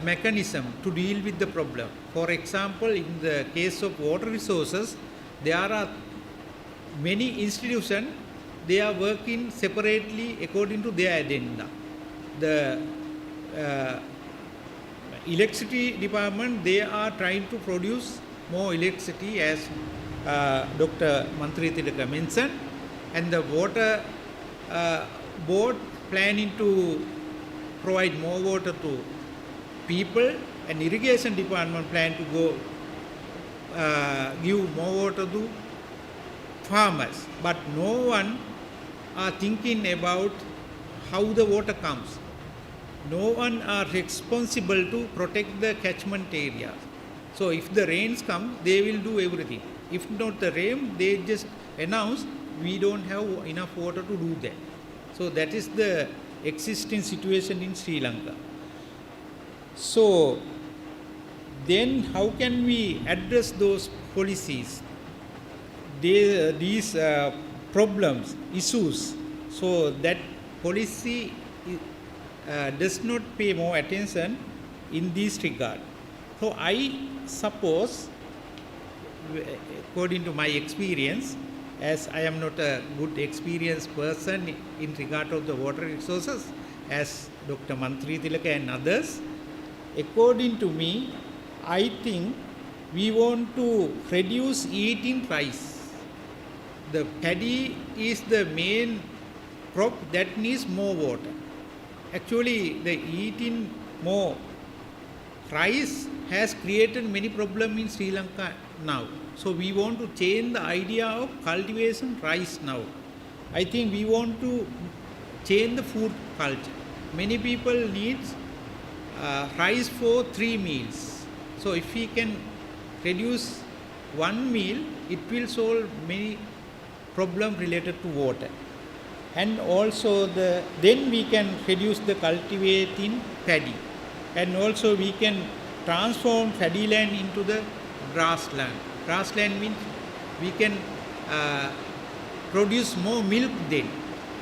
mechanism to deal with the problem. For example, in the case of water resources, there are many institutions, they are working separately according to their agenda. The electricity department, they are trying to produce more electricity as Dr. Manthrithilake mentioned, and the water board planning to provide more water to people, and irrigation department plan to go give more water to farmers. But no one are thinking about how the water comes. No one are responsible to protect the catchment areas. So if the rains come, they will do everything. If not the rain, they just announce we don't have enough water to do that. So that is the existing situation in Sri Lanka. So then how can we address those policies, these problems, issues, so that policy does not pay more attention in this regard? So I suppose, according to my experience, as I am not a good experienced person in regard of the water resources, as Dr. Manthrithilake and others, according to me, I think we want to reduce eating rice. The paddy is the main crop that needs more water. Actually, the eating more rice has created many problems in Sri Lanka now. So we want to change the idea of cultivation rice now. I think we want to change the food culture. Many people need rice for 3 meals. So if we can reduce 1 meal, it will solve many problems related to water. And also then we can reduce the cultivating paddy. And also we can transform paddy land into the grassland. Grassland means we can produce more milk then.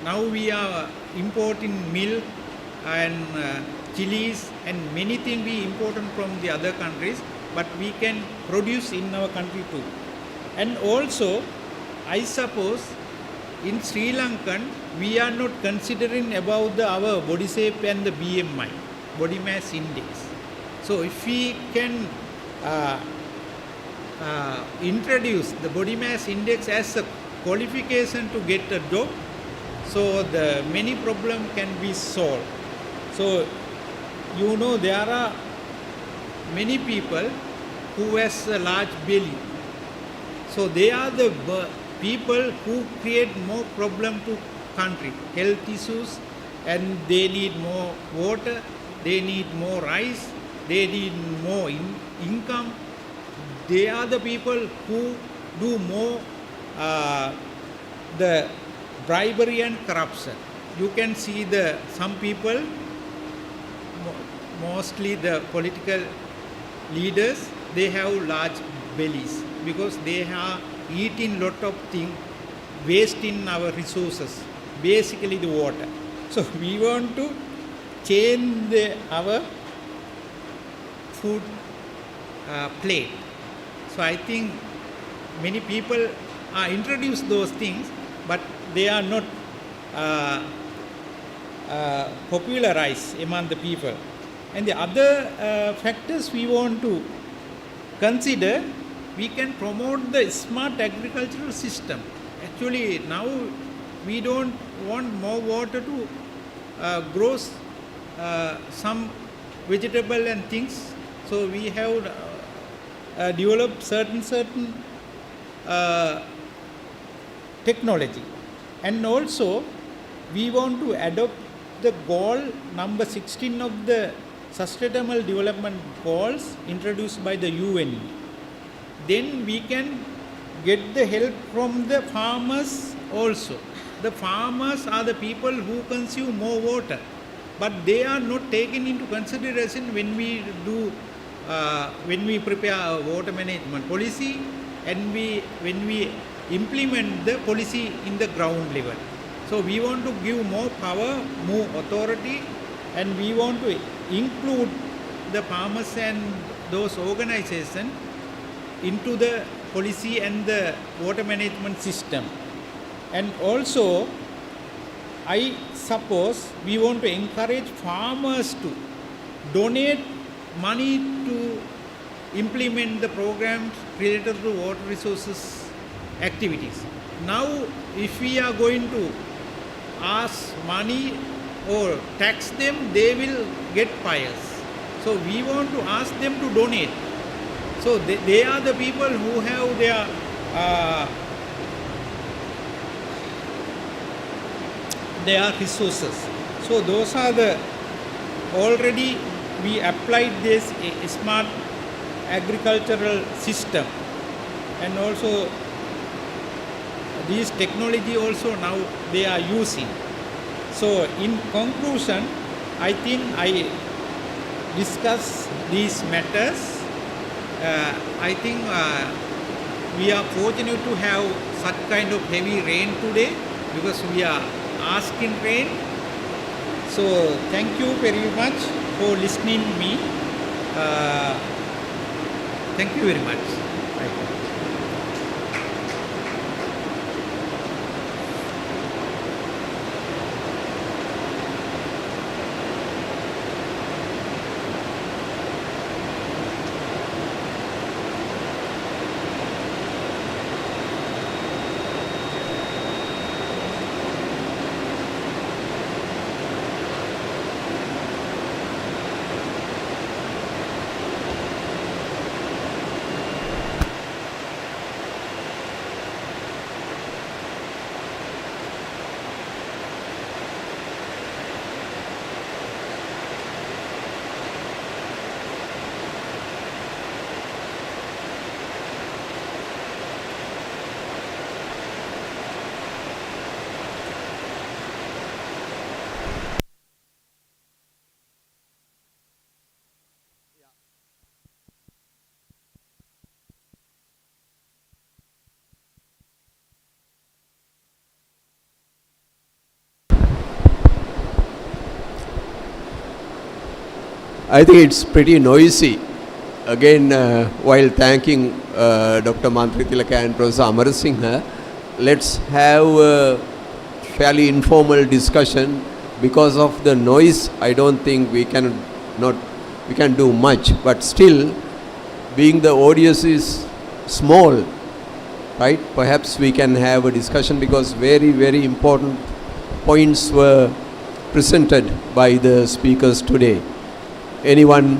Now we are importing milk and chilies and many things we import from the other countries, but we can produce in our country too. And also, I suppose in Sri Lankan, we are not considering about our body shape and the BMI, body mass index. So if we can introduce the body mass index as a qualification to get a job, so the many problems can be solved. So you know there are many people who has a large belly. So they are the people who create more problem to country, health issues, and they need more water, they need more rice, they need more income. They are the people who do more the bribery and corruption. You can see some people, mostly the political leaders, they have large bellies because they are eating lot of things, wasting our resources, basically the water. So we want to change our food plate. So I think many people are introduced those things, but they are not popularized among the people. And the other factors we want to consider, we can promote the smart agricultural system. Actually, now we don't want more water to grow some vegetable and things. So we have developed certain technology. And also, we want to adopt the goal number 16 of the Sustainable Development Goals introduced by the UN. Then we can get the help from the farmers also. The farmers are the people who consume more water, but they are not taken into consideration when we prepare our water management policy and when we implement the policy in the ground level. So we want to give more power, more authority, and we want to include the farmers and those organizations into the policy and the water management system. And also, I suppose we want to encourage farmers to donate money to implement the programs related to water resources activities. Now, if we are going to ask money or tax them, they will get pious. So we want to ask them to donate. So they are the people who have their resources. So those are already we applied this smart agricultural system, and also these technology also now they are using. So in conclusion, I think I discuss these matters. I think we are fortunate to have such kind of heavy rain today because we are asking rain. So thank you very much for listening to me. Thank you very much. I think it's pretty noisy. Again, while thanking Dr. Manthrithilake and Professor Amarasinghe, let's have a fairly informal discussion. Because of the noise, I don't think we can do much. But still, being the audience is small, right? Perhaps we can have a discussion because very, very important points were presented by the speakers today. Anyone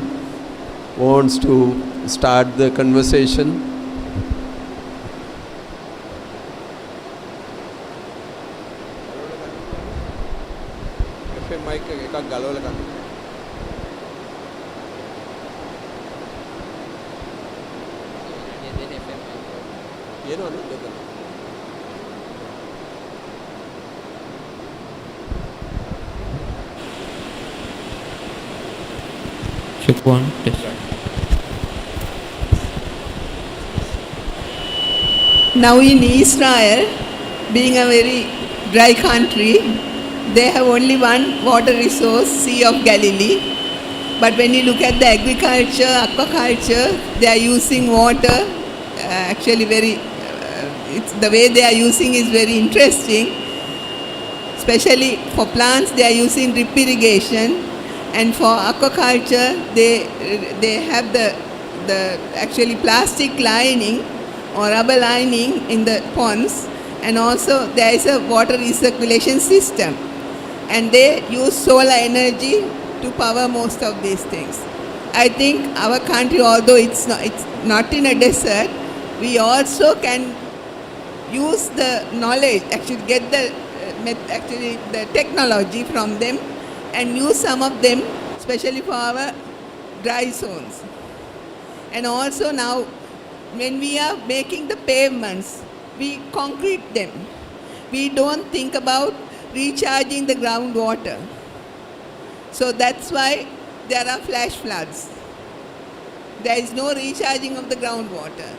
wants to start the conversation? Check one, test. Now in Israel, being a very dry country, they have only one water resource, Sea of Galilee. But when you look at the agriculture, aquaculture, they are using water, actually the way they are using is very interesting. Especially for plants, they are using drip irrigation. And for aquaculture, they have the actually plastic lining or rubber lining in the ponds, and also there is a water recirculation system, and they use solar energy to power most of these things. I think our country, although it's not in a desert, we also can use the knowledge, actually get the technology from them and use some of them, especially for our dry zones. And also now, when we are making the pavements, we concrete them. We don't think about recharging the groundwater. So that's why there are flash floods. There is no recharging of the groundwater.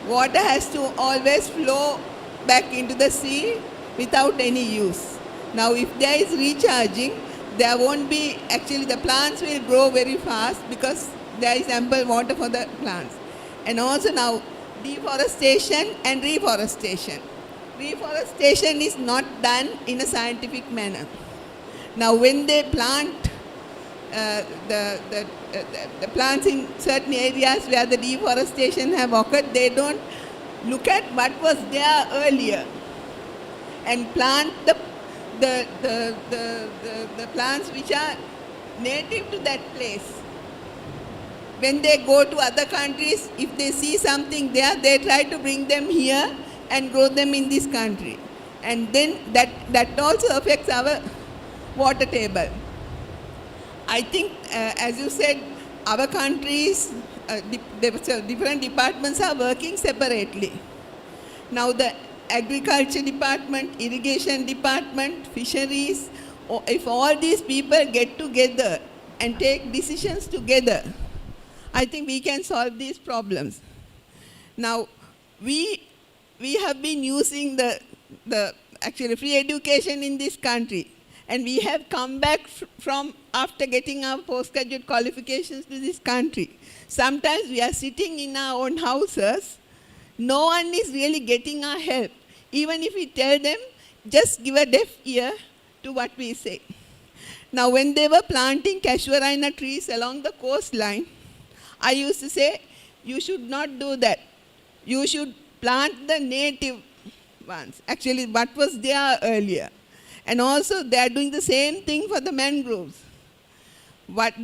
Water has to always flow back into the sea without any use. Now if there is recharging, there won't be, actually the plants will grow very fast because there is ample water for the plants. And also now, deforestation and reforestation. Reforestation is not done in a scientific manner. Now when they plant the plants in certain areas where the deforestation have occurred, they don't look at what was there earlier and plant the plants which are native to that place. When they go to other countries, if they see something there, they try to bring them here and grow them in this country. And then that also affects our water table. I think, as you said, our countries, different departments are working separately. Now the agriculture department, irrigation department, fisheries, or if all these people get together and take decisions together, I think we can solve these problems. Now, we have been using the actually free education in this country, and we have come back from after getting our postgraduate qualifications to this country. Sometimes we are sitting in our own houses, no one is really getting our help. Even if we tell them, just give a deaf ear to what we say. Now, when they were planting casuarina trees along the coastline, I used to say, you should not do that. You should plant the native ones, actually what was there earlier. And also they are doing the same thing for the mangroves. When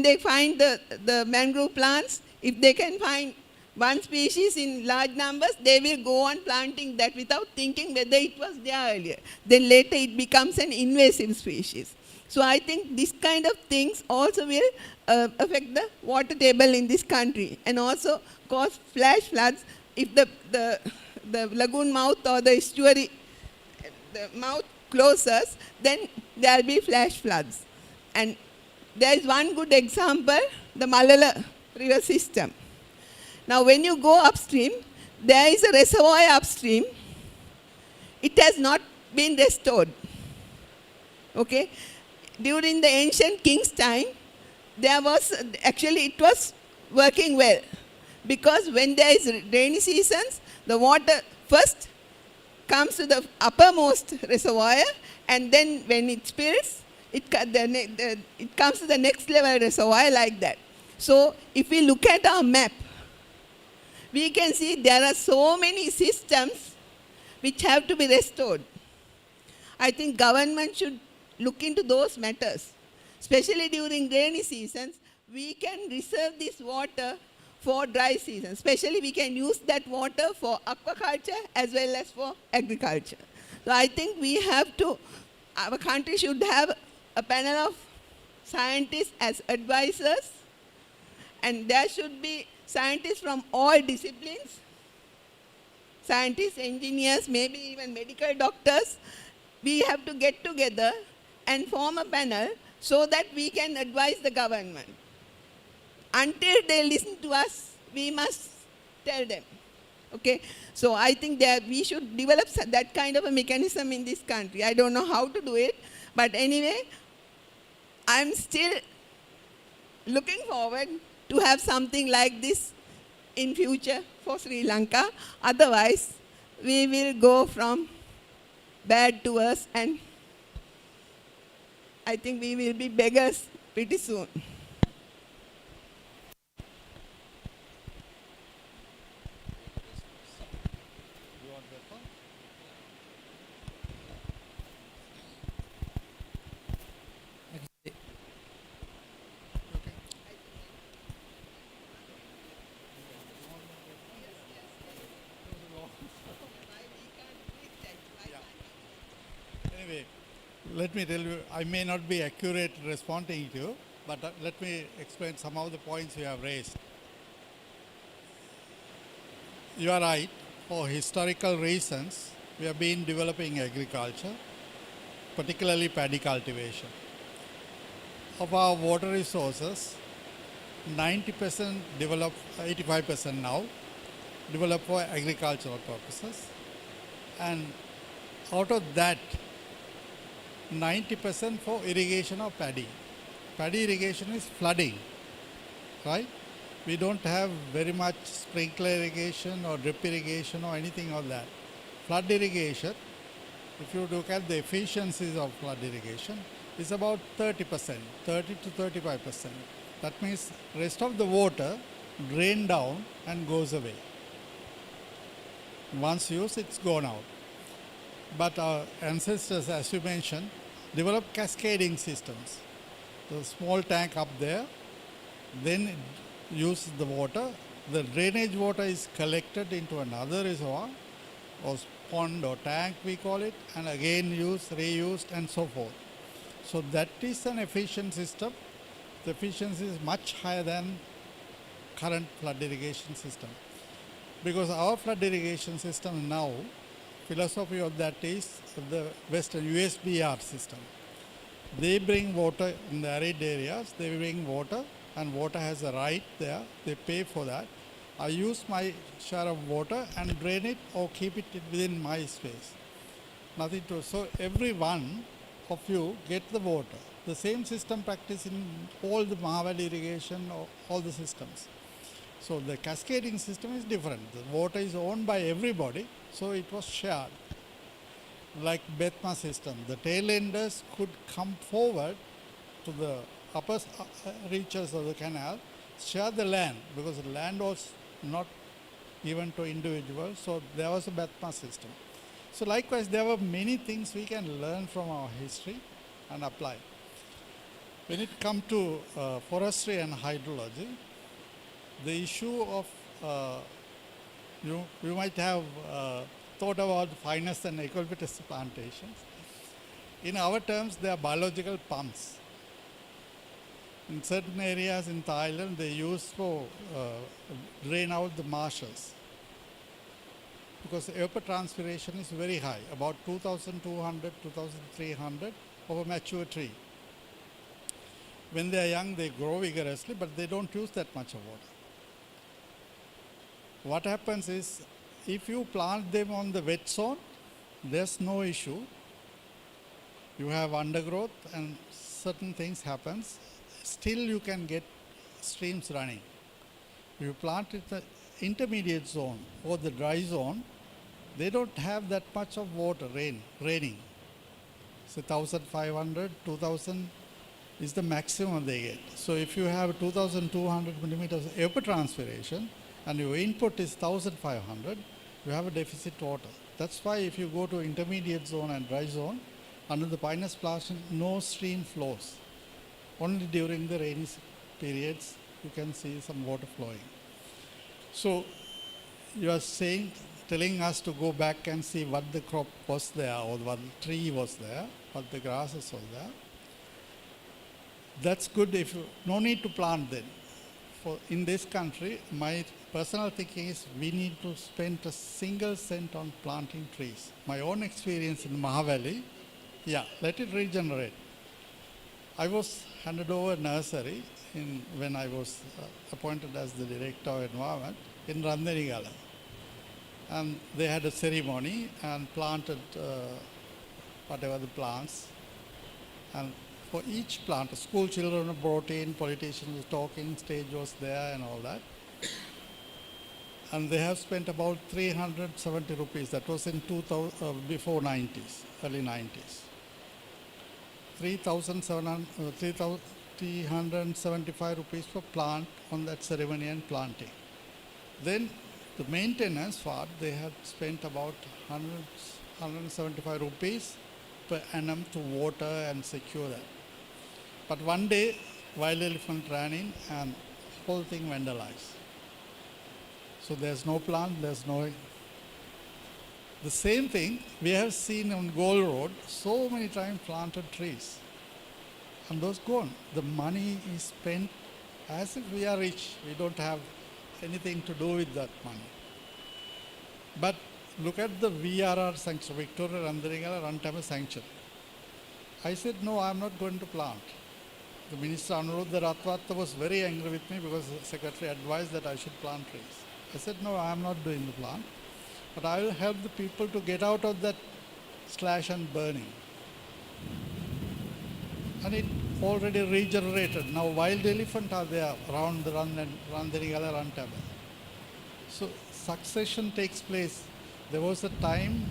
they find the mangrove plants, if they can find one species in large numbers, they will go on planting that without thinking whether it was there earlier. Then later it becomes an invasive species. So I think this kind of things also will affect the water table in this country and also cause flash floods if the lagoon mouth or the estuary, the mouth closes, then there will be flash floods. And there is one good example, the Malala river system. Now when you go upstream, there is a reservoir upstream. It has not been restored. Okay? During the ancient king's time, it was working well. Because when there is rainy seasons, the water first comes to the uppermost reservoir, and then when it spills, it comes to the next level reservoir like that. So if we look at our map, we can see there are so many systems which have to be restored. I think government should look into those matters. Especially during rainy seasons, we can reserve this water for dry season. Especially we can use that water for aquaculture as well as for agriculture. So I think we have to, our country should have a panel of scientists as advisors, and there should be scientists from all disciplines, scientists, engineers, maybe even medical doctors. We have to get together and form a panel so that we can advise the government. Until they listen to us, we must tell them. Okay? So I think that we should develop that kind of a mechanism in this country. I don't know how to do it, but anyway, I'm still looking forward to have something like this in future for Sri Lanka. Otherwise, we will go from bad to worse, and I think we will be beggars pretty soon. Anyway, let me tell you, I may not be accurate responding to you, but let me explain some of the points you have raised. You are right. For historical reasons, we have been developing agriculture, particularly paddy cultivation. Of our water resources, 90% developed, 85% now, developed for agricultural purposes. And out of that, 90% for irrigation of paddy. Paddy irrigation is flooding, right? We don't have very much sprinkler irrigation or drip irrigation or anything of that. Flood irrigation, if you look at the efficiencies of flood irrigation, is about 30%, 30 to 35%. That means rest of the water drain down and goes away. Once used, it's gone out. But our ancestors, as you mentioned, developed cascading systems. The small tank up there, then it uses the water. The drainage water is collected into another reservoir, or pond or tank we call it, and again used, reused, and so forth. So that is an efficient system. The efficiency is much higher than current flood irrigation system. Because our flood irrigation system now philosophy of that is the Western USBR system. They bring water in the arid areas, they bring water, and water has a right there, they pay for that. I use my share of water and drain it or keep it within my space. Nothing to, so every one of you get the water. The same system practice in all the Mahavali irrigation or all the systems. So the cascading system is different. The water is owned by everybody, so it was shared. Like Bethma system, the tailenders could come forward to the upper reaches of the canal, share the land, because the land was not given to individuals, so there was a Bethma system. So likewise, there were many things we can learn from our history and apply. When it comes to forestry and hydrology, the issue of, you might have thought about finest and equipotous plantations. In our terms, they are biological pumps. In certain areas in Thailand, they use for drain out the marshes, because evapotranspiration is very high, about 2,200, 2,300 of a mature tree. When they are young, they grow vigorously, but they don't use that much of water. What happens is, if you plant them on the wet zone, there's no issue. You have undergrowth and certain things happens. Still you can get streams running. If you plant it in the intermediate zone or the dry zone, they don't have that much of water, raining. So 1,500, 2,000 is the maximum they get. So if you have 2,200 millimeters of evapotranspiration and your input is 1,500, you have a deficit water. That's why if you go to intermediate zone and dry zone, under the Pinus plantation, no stream flows. Only during the rainy periods, you can see some water flowing. So you are telling us to go back and see what the crop was there, or what the tree was there, what the grasses was there. That's good. If you, no need to plant then. In this country, my personal thinking is we need to spend a single cent on planting trees. My own experience in Mahavali, let it regenerate. I was handed over nursery when I was appointed as the director of environment in Randenigala. And they had a ceremony and planted whatever the plants. And for each plant, school children were brought in, politicians were talking, stage was there and all that. And they have spent about 370 rupees. That was in before 90s, early 90s. 375 rupees per plant on that ceremony and planting. Then the maintenance part, they had spent about 175 rupees per annum to water and secure that. But one day, wild elephant ran in and whole thing vandalized. So there's no plant, there's no... The same thing we have seen on Gold Road, so many times planted trees. And those gone. The money is spent as if we are rich. We don't have anything to do with that money. But look at the VRR sanctuary, Victoria Randenigala Runtime Sanctuary. I said, no, I'm not going to plant. The Minister Anuruddha Ratwatta was very angry with me because the Secretary advised that I should plant trees. I said, no, I'm not doing the plant, but I will help the people to get out of that slash and burning. And it already regenerated. Now wild elephant are there around the Randenigala Runtime. So succession takes place. There was a time,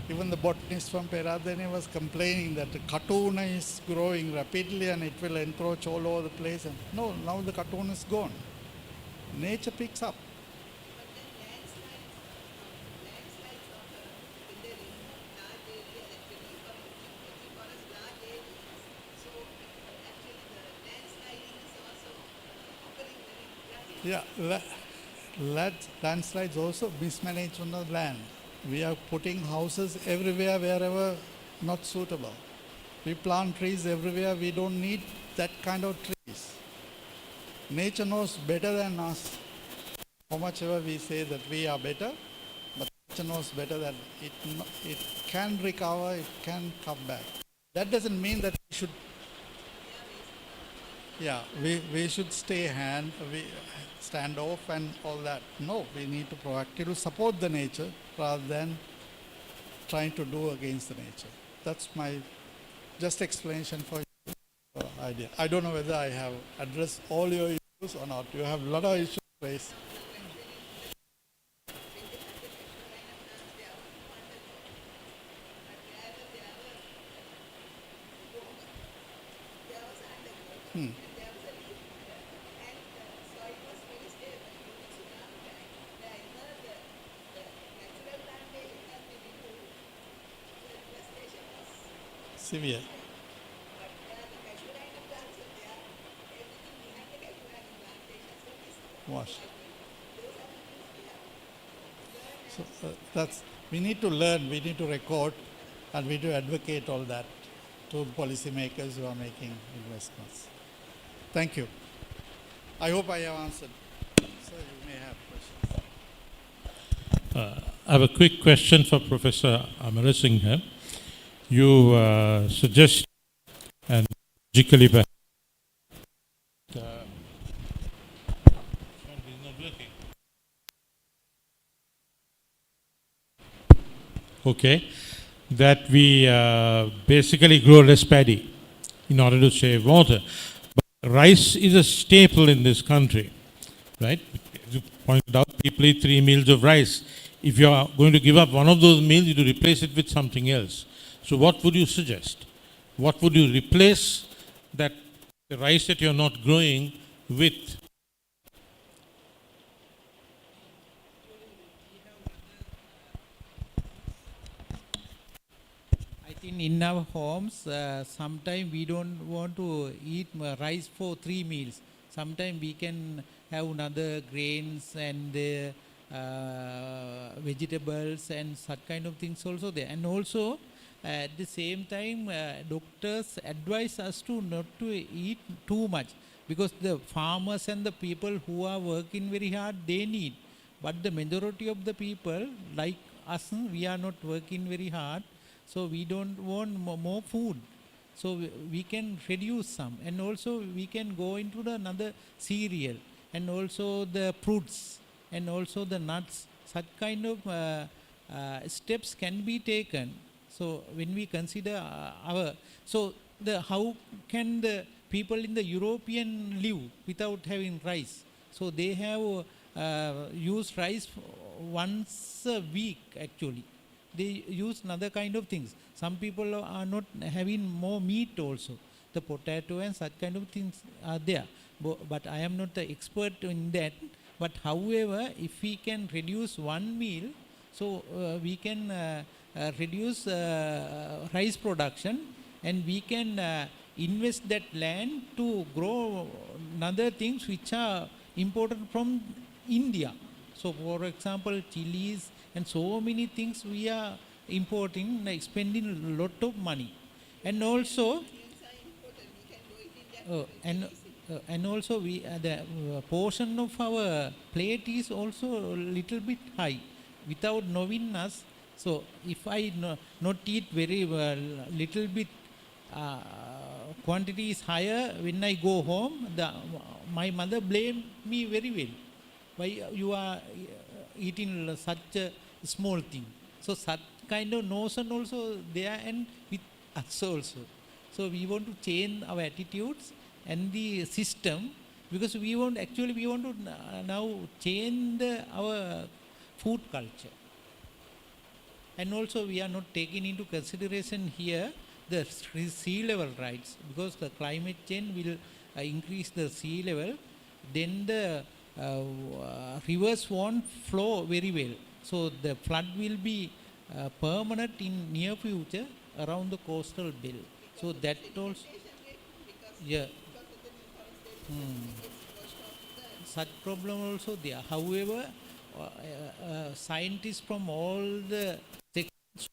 even the botanist from Peradene was complaining that the Katuna is growing rapidly and it will encroach all over the place. And no, now the Katuna is gone. Nature picks up. Yeah, landslides also mismanagement of land. We are putting houses everywhere, wherever not suitable. We plant trees everywhere. We don't need that kind of trees. Nature knows better than us. How much ever we say that we are better, but nature knows better that it can recover, it can come back. That doesn't mean that we should, we should stand off and all that. No, we need to proactively support the nature rather than trying to do against the nature. That's my just explanation for your idea. I don't know whether I have addressed all your issues or not. You have a lot of issues raised. Severe. Wash. So that's, we need to learn, we need to record, and we need to advocate all that to policymakers who are making investments. Thank you. I hope I have answered. So you may have questions. I have a quick question for Professor Amarasinghe. You suggest, and logically perhaps, okay, that we basically grow less paddy in order to save water. But rice is a staple in this country, right? As you pointed out, people eat 3 meals of rice. If you are going to give up one of those meals, you have to replace it with something else. So what would you suggest? What would you replace that the rice that you are not growing with? I think in our homes, sometimes we don't want to eat rice for 3 meals. Sometimes we can have other grains and vegetables and such kind of things also there. And also, at the same time, doctors advise us to not to eat too much, because the farmers and the people who are working very hard, they need. But the majority of the people, like us, we are not working very hard, so we don't want more food. So we can reduce some, and also we can go into another cereal, and also the fruits, and also the nuts. Such kind of steps can be taken. So when we consider how can the people in the European live without having rice? So they have used rice once a week actually. They use another kind of things. Some people are not having more meat also. The potato and such kind of things are there. But I am not the expert in that. But however, if we can reduce one meal, so we can reduce rice production, and we can invest that land to grow other things which are imported from India. So for example, chilies and so many things we are importing, like spending a lot of money. And also, and also we the portion of our plate is also a little bit high without knowing us. So if I not eat very little bit quantity is higher, when I go home, my mother blamed me very well. Why you are eating such a small thing? So such kind of notion also there, and with us also. So we want to change our attitudes and the system, because we want to now change our food culture. And also we are not taking into consideration here the sea level rise, because the climate change will increase the sea level, then the rivers won't flow very well. So the flood will be permanent in near future around the coastal belt. So that also, yeah. Such problem also there. However, scientists from all the sections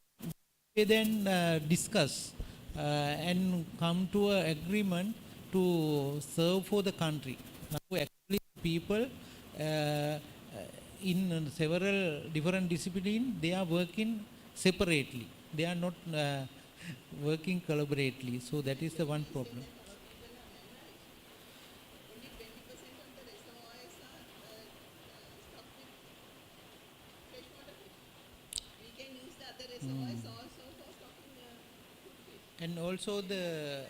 then discuss and come to an agreement to serve for the country. Now actually people in several different disciplines, they are working separately. They are not working collaboratively. So that is the one problem. And also the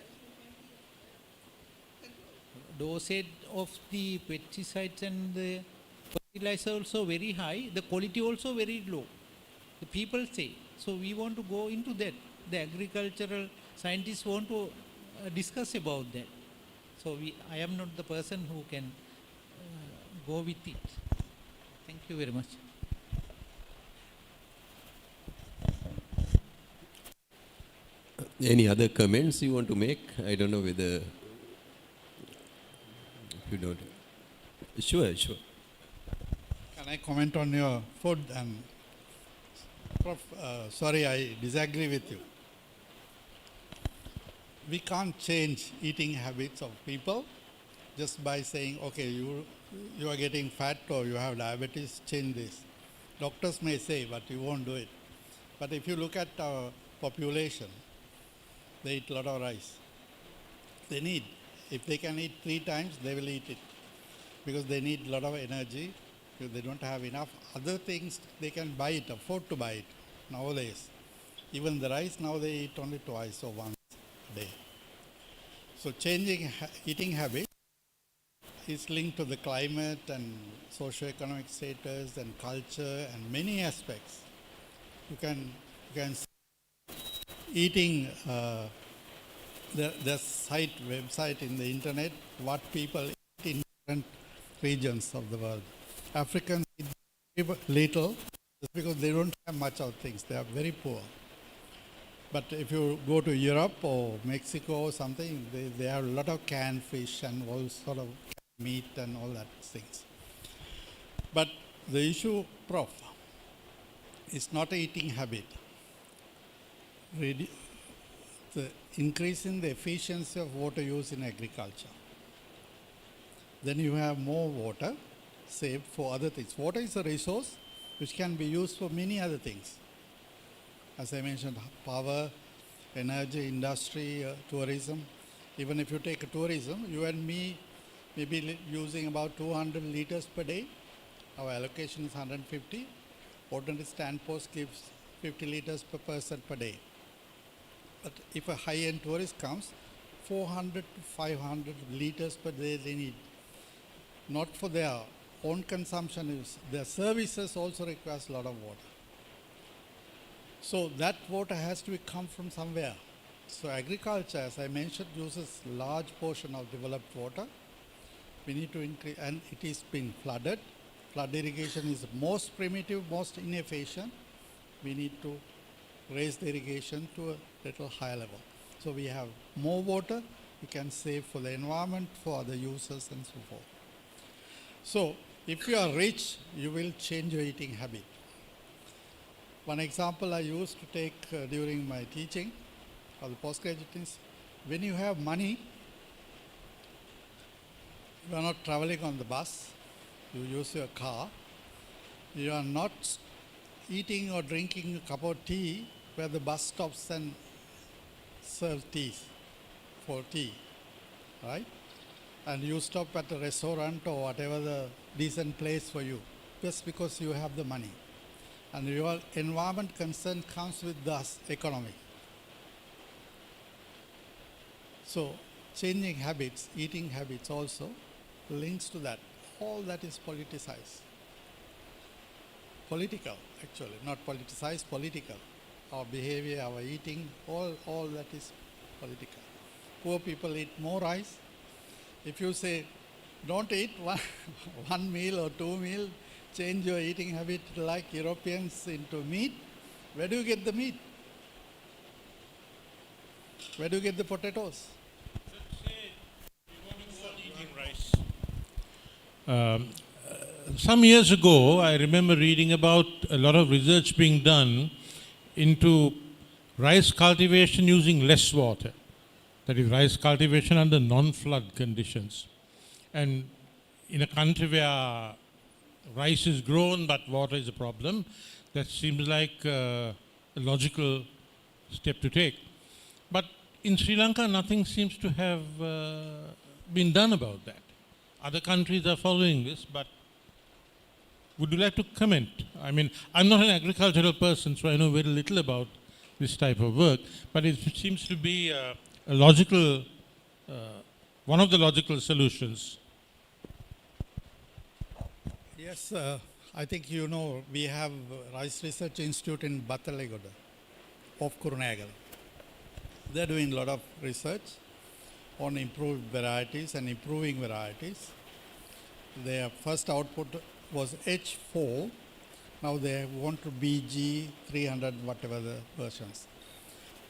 dosage of the pesticides and the fertilizer also very high, the quality also very low. The people say. So we want to go into that. The agricultural scientists want to discuss about that. So I am not the person who can go with it. Thank you very much. Any other comments you want to make? I don't know whether if you don't. Sure. Can I comment on your food? And Prof, sorry, I disagree with you. We can't change eating habits of people just by saying, okay, you are getting fat or you have diabetes, change this. Doctors may say, but you won't do it. But if you look at our population, they eat a lot of rice. They need, if they can eat 3 times, they will eat it because they need a lot of energy, because they don't have enough other things they can buy it, afford to buy it nowadays. Even the rice, now they eat only twice or once a day. So changing eating habits is linked to the climate and socio-economic status and culture and many aspects. You can see eating the website in the internet, what people eat in different regions of the world. Africans eat very little just because they don't have much of things. They are very poor. But if you go to Europe or Mexico or something, they have a lot of canned fish and all sort of meat and all that things. But the issue, Prof, is not an eating habit. The increase in the efficiency of water use in agriculture. Then you have more water saved for other things. Water is a resource which can be used for many other things. As I mentioned, power, energy, industry, tourism. Even if you take tourism, you and me may be using about 200 liters per day. Our allocation is 150. Ordinary standpost gives 50 liters per person per day. But if a high-end tourist comes, 400 to 500 liters per day they need. Not for their own consumption, their services also requires a lot of water. So that water has to come from somewhere. So agriculture, as I mentioned, uses large portion of developed water. We need to increase, and it is being flooded. Flood irrigation is most primitive, most inefficient. We need to raise the irrigation to a little higher level. So we have more water, we can save for the environment, for other uses and so forth. So if you are rich, you will change your eating habit. One example I used to take during my teaching of the postgraduate is, when you have money, you are not traveling on the bus, you use your car, you are not eating or drinking a cup of tea where the bus stops and serve tea, right? And you stop at a restaurant or whatever the decent place for you, just because you have the money. And your environment concern comes with the economy. So changing habits, eating habits also links to that. All that is politicized. Political, actually, not politicized, political. Our behavior, our eating, all that is political. Poor people eat more rice. If you say, don't eat one meal or 2 meals, change your eating habit like Europeans into meat, where do you get the meat? Where do you get the potatoes? Let's say you want to go on eating rice. Some years ago, I remember reading about a lot of research being done into rice cultivation using less water. That is, rice cultivation under non-flood conditions. And in a country where rice is grown but water is a problem. That seems like a logical step to take. But in Sri Lanka, nothing seems to have been done about that. Other countries are following this, but would you like to comment? I mean, I'm not an agricultural person, so I know very little about this type of work, but it seems to be a logical, one of the logical solutions. Yes, I think you know we have Rice Research Institute in Battalegoda of Kurunegala. They're doing a lot of research on improved varieties and improving varieties. Their first output was H4. Now they want to BG 300, whatever the versions.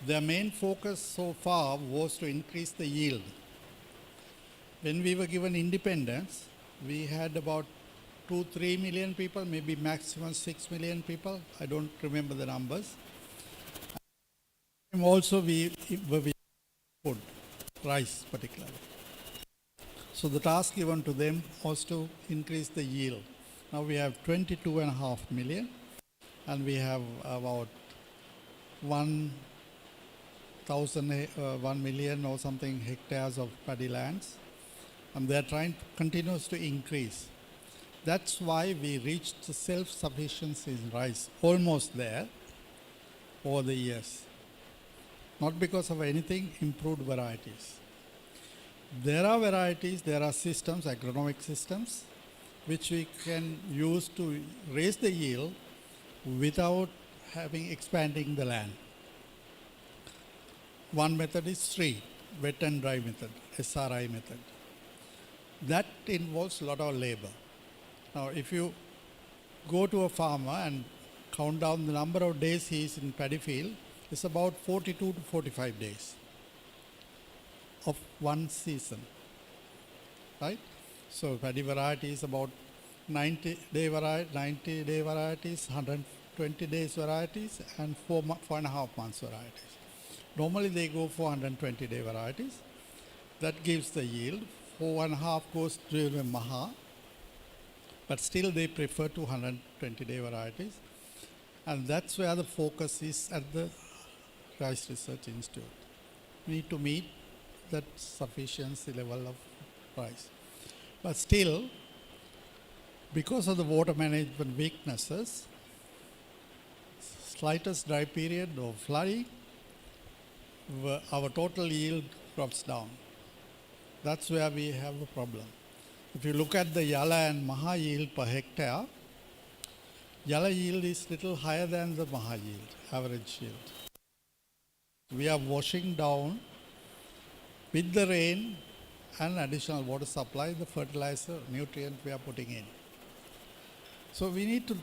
Their main focus so far was to increase the yield. When we were given independence, we had about 2-3 million people, maybe maximum 6 million people. I don't remember the numbers. And also we food, rice particularly. So the task given to them was to increase the yield. Now we have 22.5 million and we have about 1 million or something hectares of paddy lands, and they are trying to continues to increase. That's why we reached self-sufficiency in rice, almost there over the years. Not because of anything, improved varieties. There are varieties, there are systems, agronomic systems, which we can use to raise the yield without expanding the land. One method is wet and dry method, SRI method. That involves a lot of labor. Now, if you go to a farmer and count down the number of days he is in paddy field, it's about 42 to 45 days of one season, right? So paddy variety is about 90-day varieties, 120 days varieties, and 4.5 months varieties. Normally they go for 120-day varieties. That gives the yield. 4.5 goes to the Maha, but still they prefer 220-day varieties. And that's where the focus is at the Rice Research Institute. We need to meet that sufficiency level of rice. But still, because of the water management weaknesses, slightest dry period or flooding, our total yield drops down. That's where we have a problem. If you look at the Yala and Maha yield per hectare, Yala yield is little higher than the Maha yield, average yield. We are washing down with the rain and additional water supply, the fertilizer, nutrient we are putting in. So we need to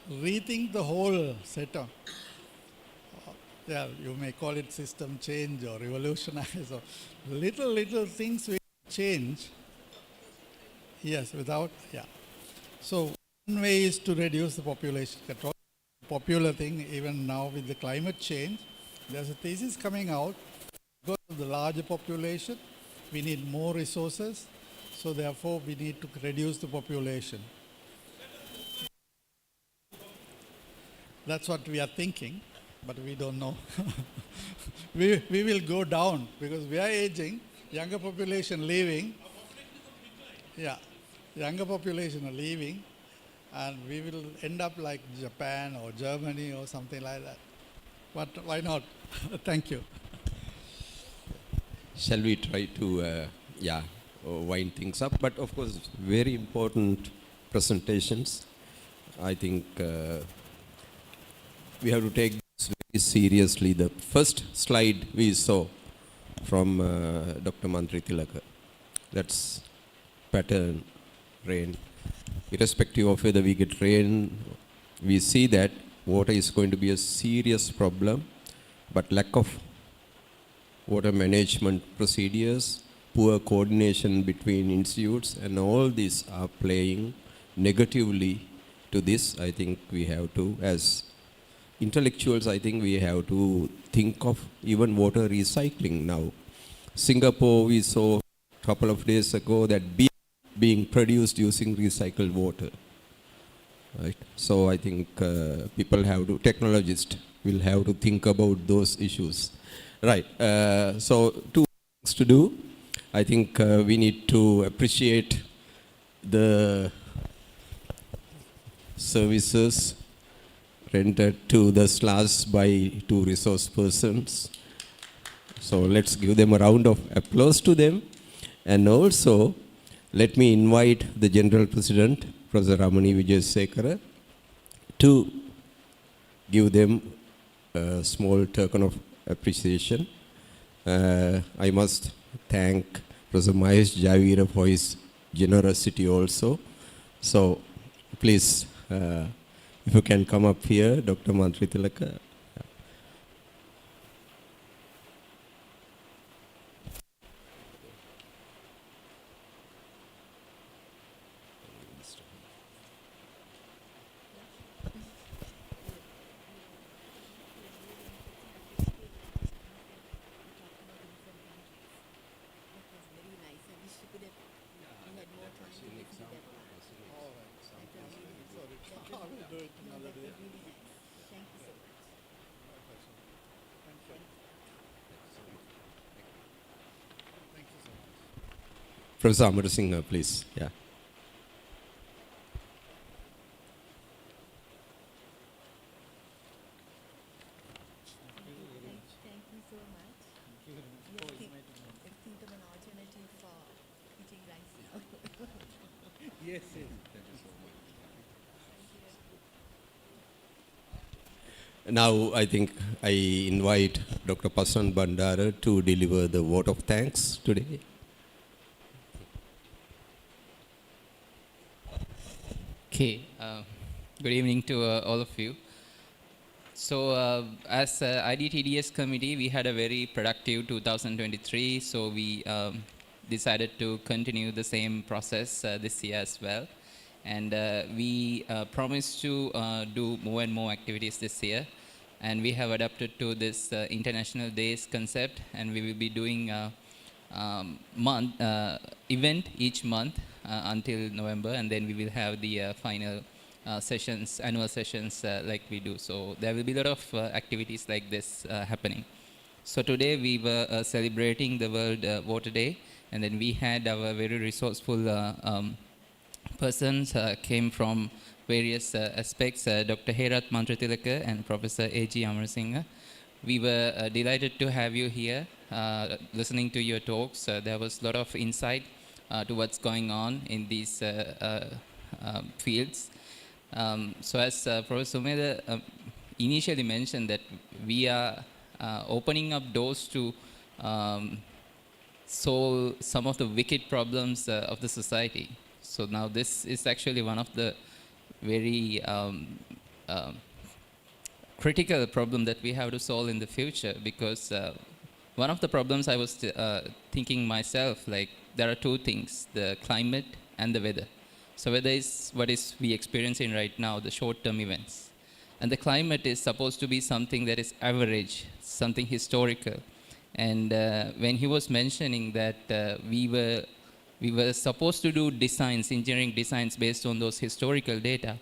rethink the whole setup. Yeah, you may call it system change or revolutionize or little things we change. Yes, without, yeah. So one way is to reduce the population control. Popular thing, even now with the climate change, there's a thesis coming out. Because of the larger population, we need more resources. So therefore, we need to reduce the population. That's what we are thinking, but we don't know. we will go down because we are aging, younger population leaving. Yeah, younger population are leaving, and we will end up like Japan or Germany or something like that. But why not? Thank you. Shall we try to wind things up? But of course, very important presentations. I think we have to take this very seriously. The first slide we saw from Dr. Manthrithilake, that's pattern rain. Irrespective of whether we get rain, we see that water is going to be a serious problem, but lack of water management procedures, poor coordination between institutes, and all these are playing negatively to this. I think we have to, as intellectuals, I think we have to think of even water recycling now. Singapore, we saw a couple of days ago that beer being produced using recycled water. Right. So I think people have to, technologists will have to think about those issues. Right. So two things to do. I think we need to appreciate the services rendered to the SLAAS by two resource persons. So let's give them a round of applause to them. And also, let me invite the General President, Professor Ramani Vijayasekara, to give them a small token of appreciation. I must thank Professor Mahesh Javira for his generosity also. So please, if you can come up here, Dr. Manthrithilake. Professor Amarasinghe, please. Yeah. Thank you so much. Think of an alternative for eating rice now. Yes, yes. Now I think I invite Dr. Pasan Bandara to deliver the vote of thanks today. Okay, good evening to all of you. So as IDTDS committee, we had a very productive 2023, so we decided to continue the same process this year as well. And we promised to do more and more activities this year. And we have adapted to this International Days concept, and we will be doing a event each month until November, and then we will have the final sessions, annual sessions like we do. So there will be a lot of activities like this happening. So today we were celebrating the World Water Day, and then we had our very resourceful persons came from various aspects, Dr. Herath Manthrithilake and Professor A.G. Amarasinghe. We were delighted to have you here, listening to your talks. There was a lot of insight to what's going on in these fields. So as Professor Sumedha initially mentioned, that we are opening up doors to solve some of the wicked problems of the society. So now this is actually one of the very critical problem that we have to solve in the future, because one of the problems I was thinking myself, like there are two things, the climate and the weather. So weather is what is we experiencing right now, the short-term events. And the climate is supposed to be something that is average, something historical. And when he was mentioning that we were supposed to do designs, engineering designs based on those historical data,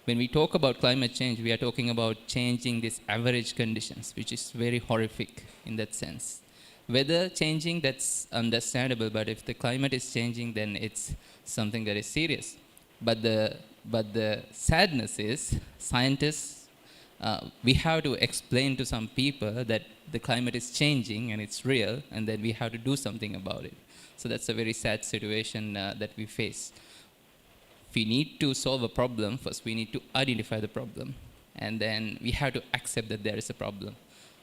when we talk about climate change, we are talking about changing these average conditions, which is very horrific in that sense. Weather changing, that's understandable, but if the climate is changing, then it's something that is serious. But the sadness is, scientists, we have to explain to some people that the climate is changing and it's real, and then we have to do something about it. So that's a very sad situation that we face. If we need to solve a problem, first we need to identify the problem, and then we have to accept that there is a problem.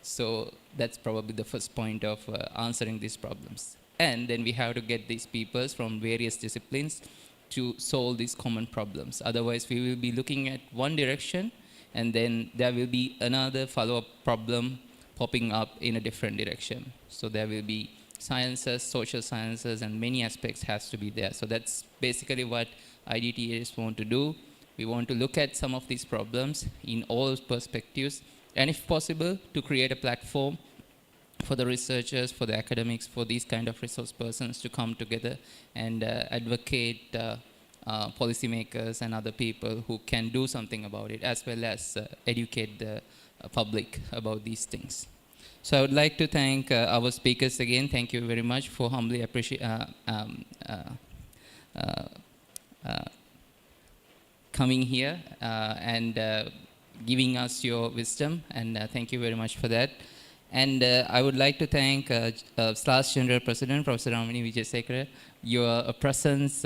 So that's probably the first point of answering these problems. And then we have to get these people from various disciplines to solve these common problems. Otherwise, we will be looking at one direction, and then there will be another follow-up problem popping up in a different direction. So there will be sciences, social sciences, and many aspects has to be there. So that's basically what IDTDS want to do. We want to look at some of these problems in all perspectives, and if possible, to create a platform for the researchers, for the academics, for these kind of resource persons to come together and advocate policymakers and other people who can do something about it, as well as educate the public about these things. So I would like to thank our speakers again. Thank you very much for humbly coming here and giving us your wisdom, and thank you very much for that. And I would like to thank SLAAS General President, Professor Ramani Wijayasekara. Your presence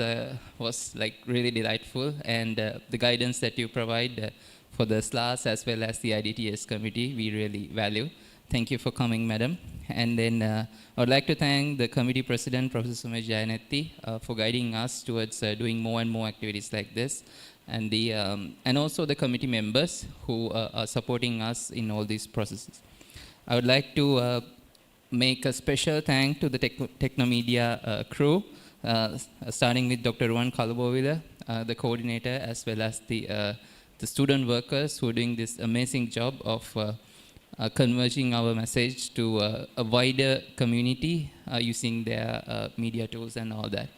was like really delightful, and the guidance that you provide for the SLAAS as well as the IDTS committee, we really value. Thank you for coming, madam. And then I would like to thank the committee president, Professor Sumesh Jayanatti, for guiding us towards doing more and more activities like this, and and also the committee members who are supporting us in all these processes. I would like to make a special thank to the Technomedia crew, starting with Dr. Ruan Kalabovila, the coordinator, as well as the student workers who are doing this amazing job of converging our message to a wider community using their media tools and all that.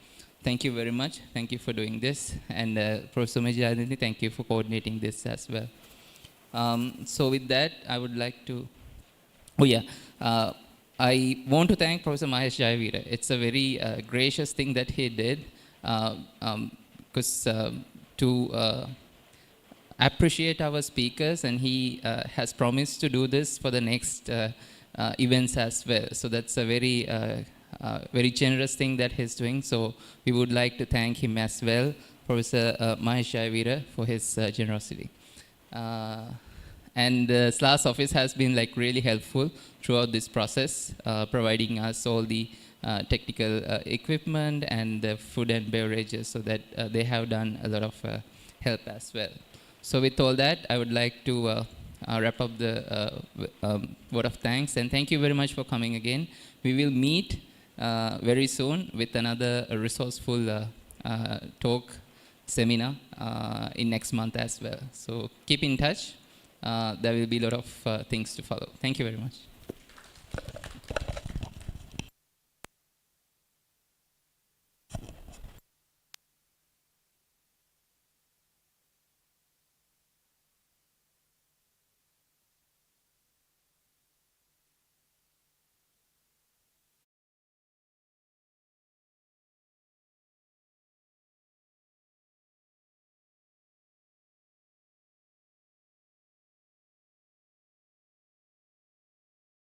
Thank you very much. Thank you for doing this. And Professor Mejadini, thank you for coordinating this as well. So with that, I would like to... I want to thank Professor Mahesh Jayavira. It's a very gracious thing that he did, because to appreciate our speakers, and he has promised to do this for the next events as well. So that's a very, very generous thing that he's doing. So we would like to thank him as well, Professor Mahesh Jayavira, for his generosity. And the SLAAS office has been like really helpful throughout this process, providing us all the technical equipment and the food and beverages, so that they have done a lot of help as well. So with all that, I would like to wrap up the vote of thanks, and thank you very much for coming again. We will meet very soon with another resourceful talk seminar in next month as well. So keep in touch. There will be a lot of things to follow. Thank you very much.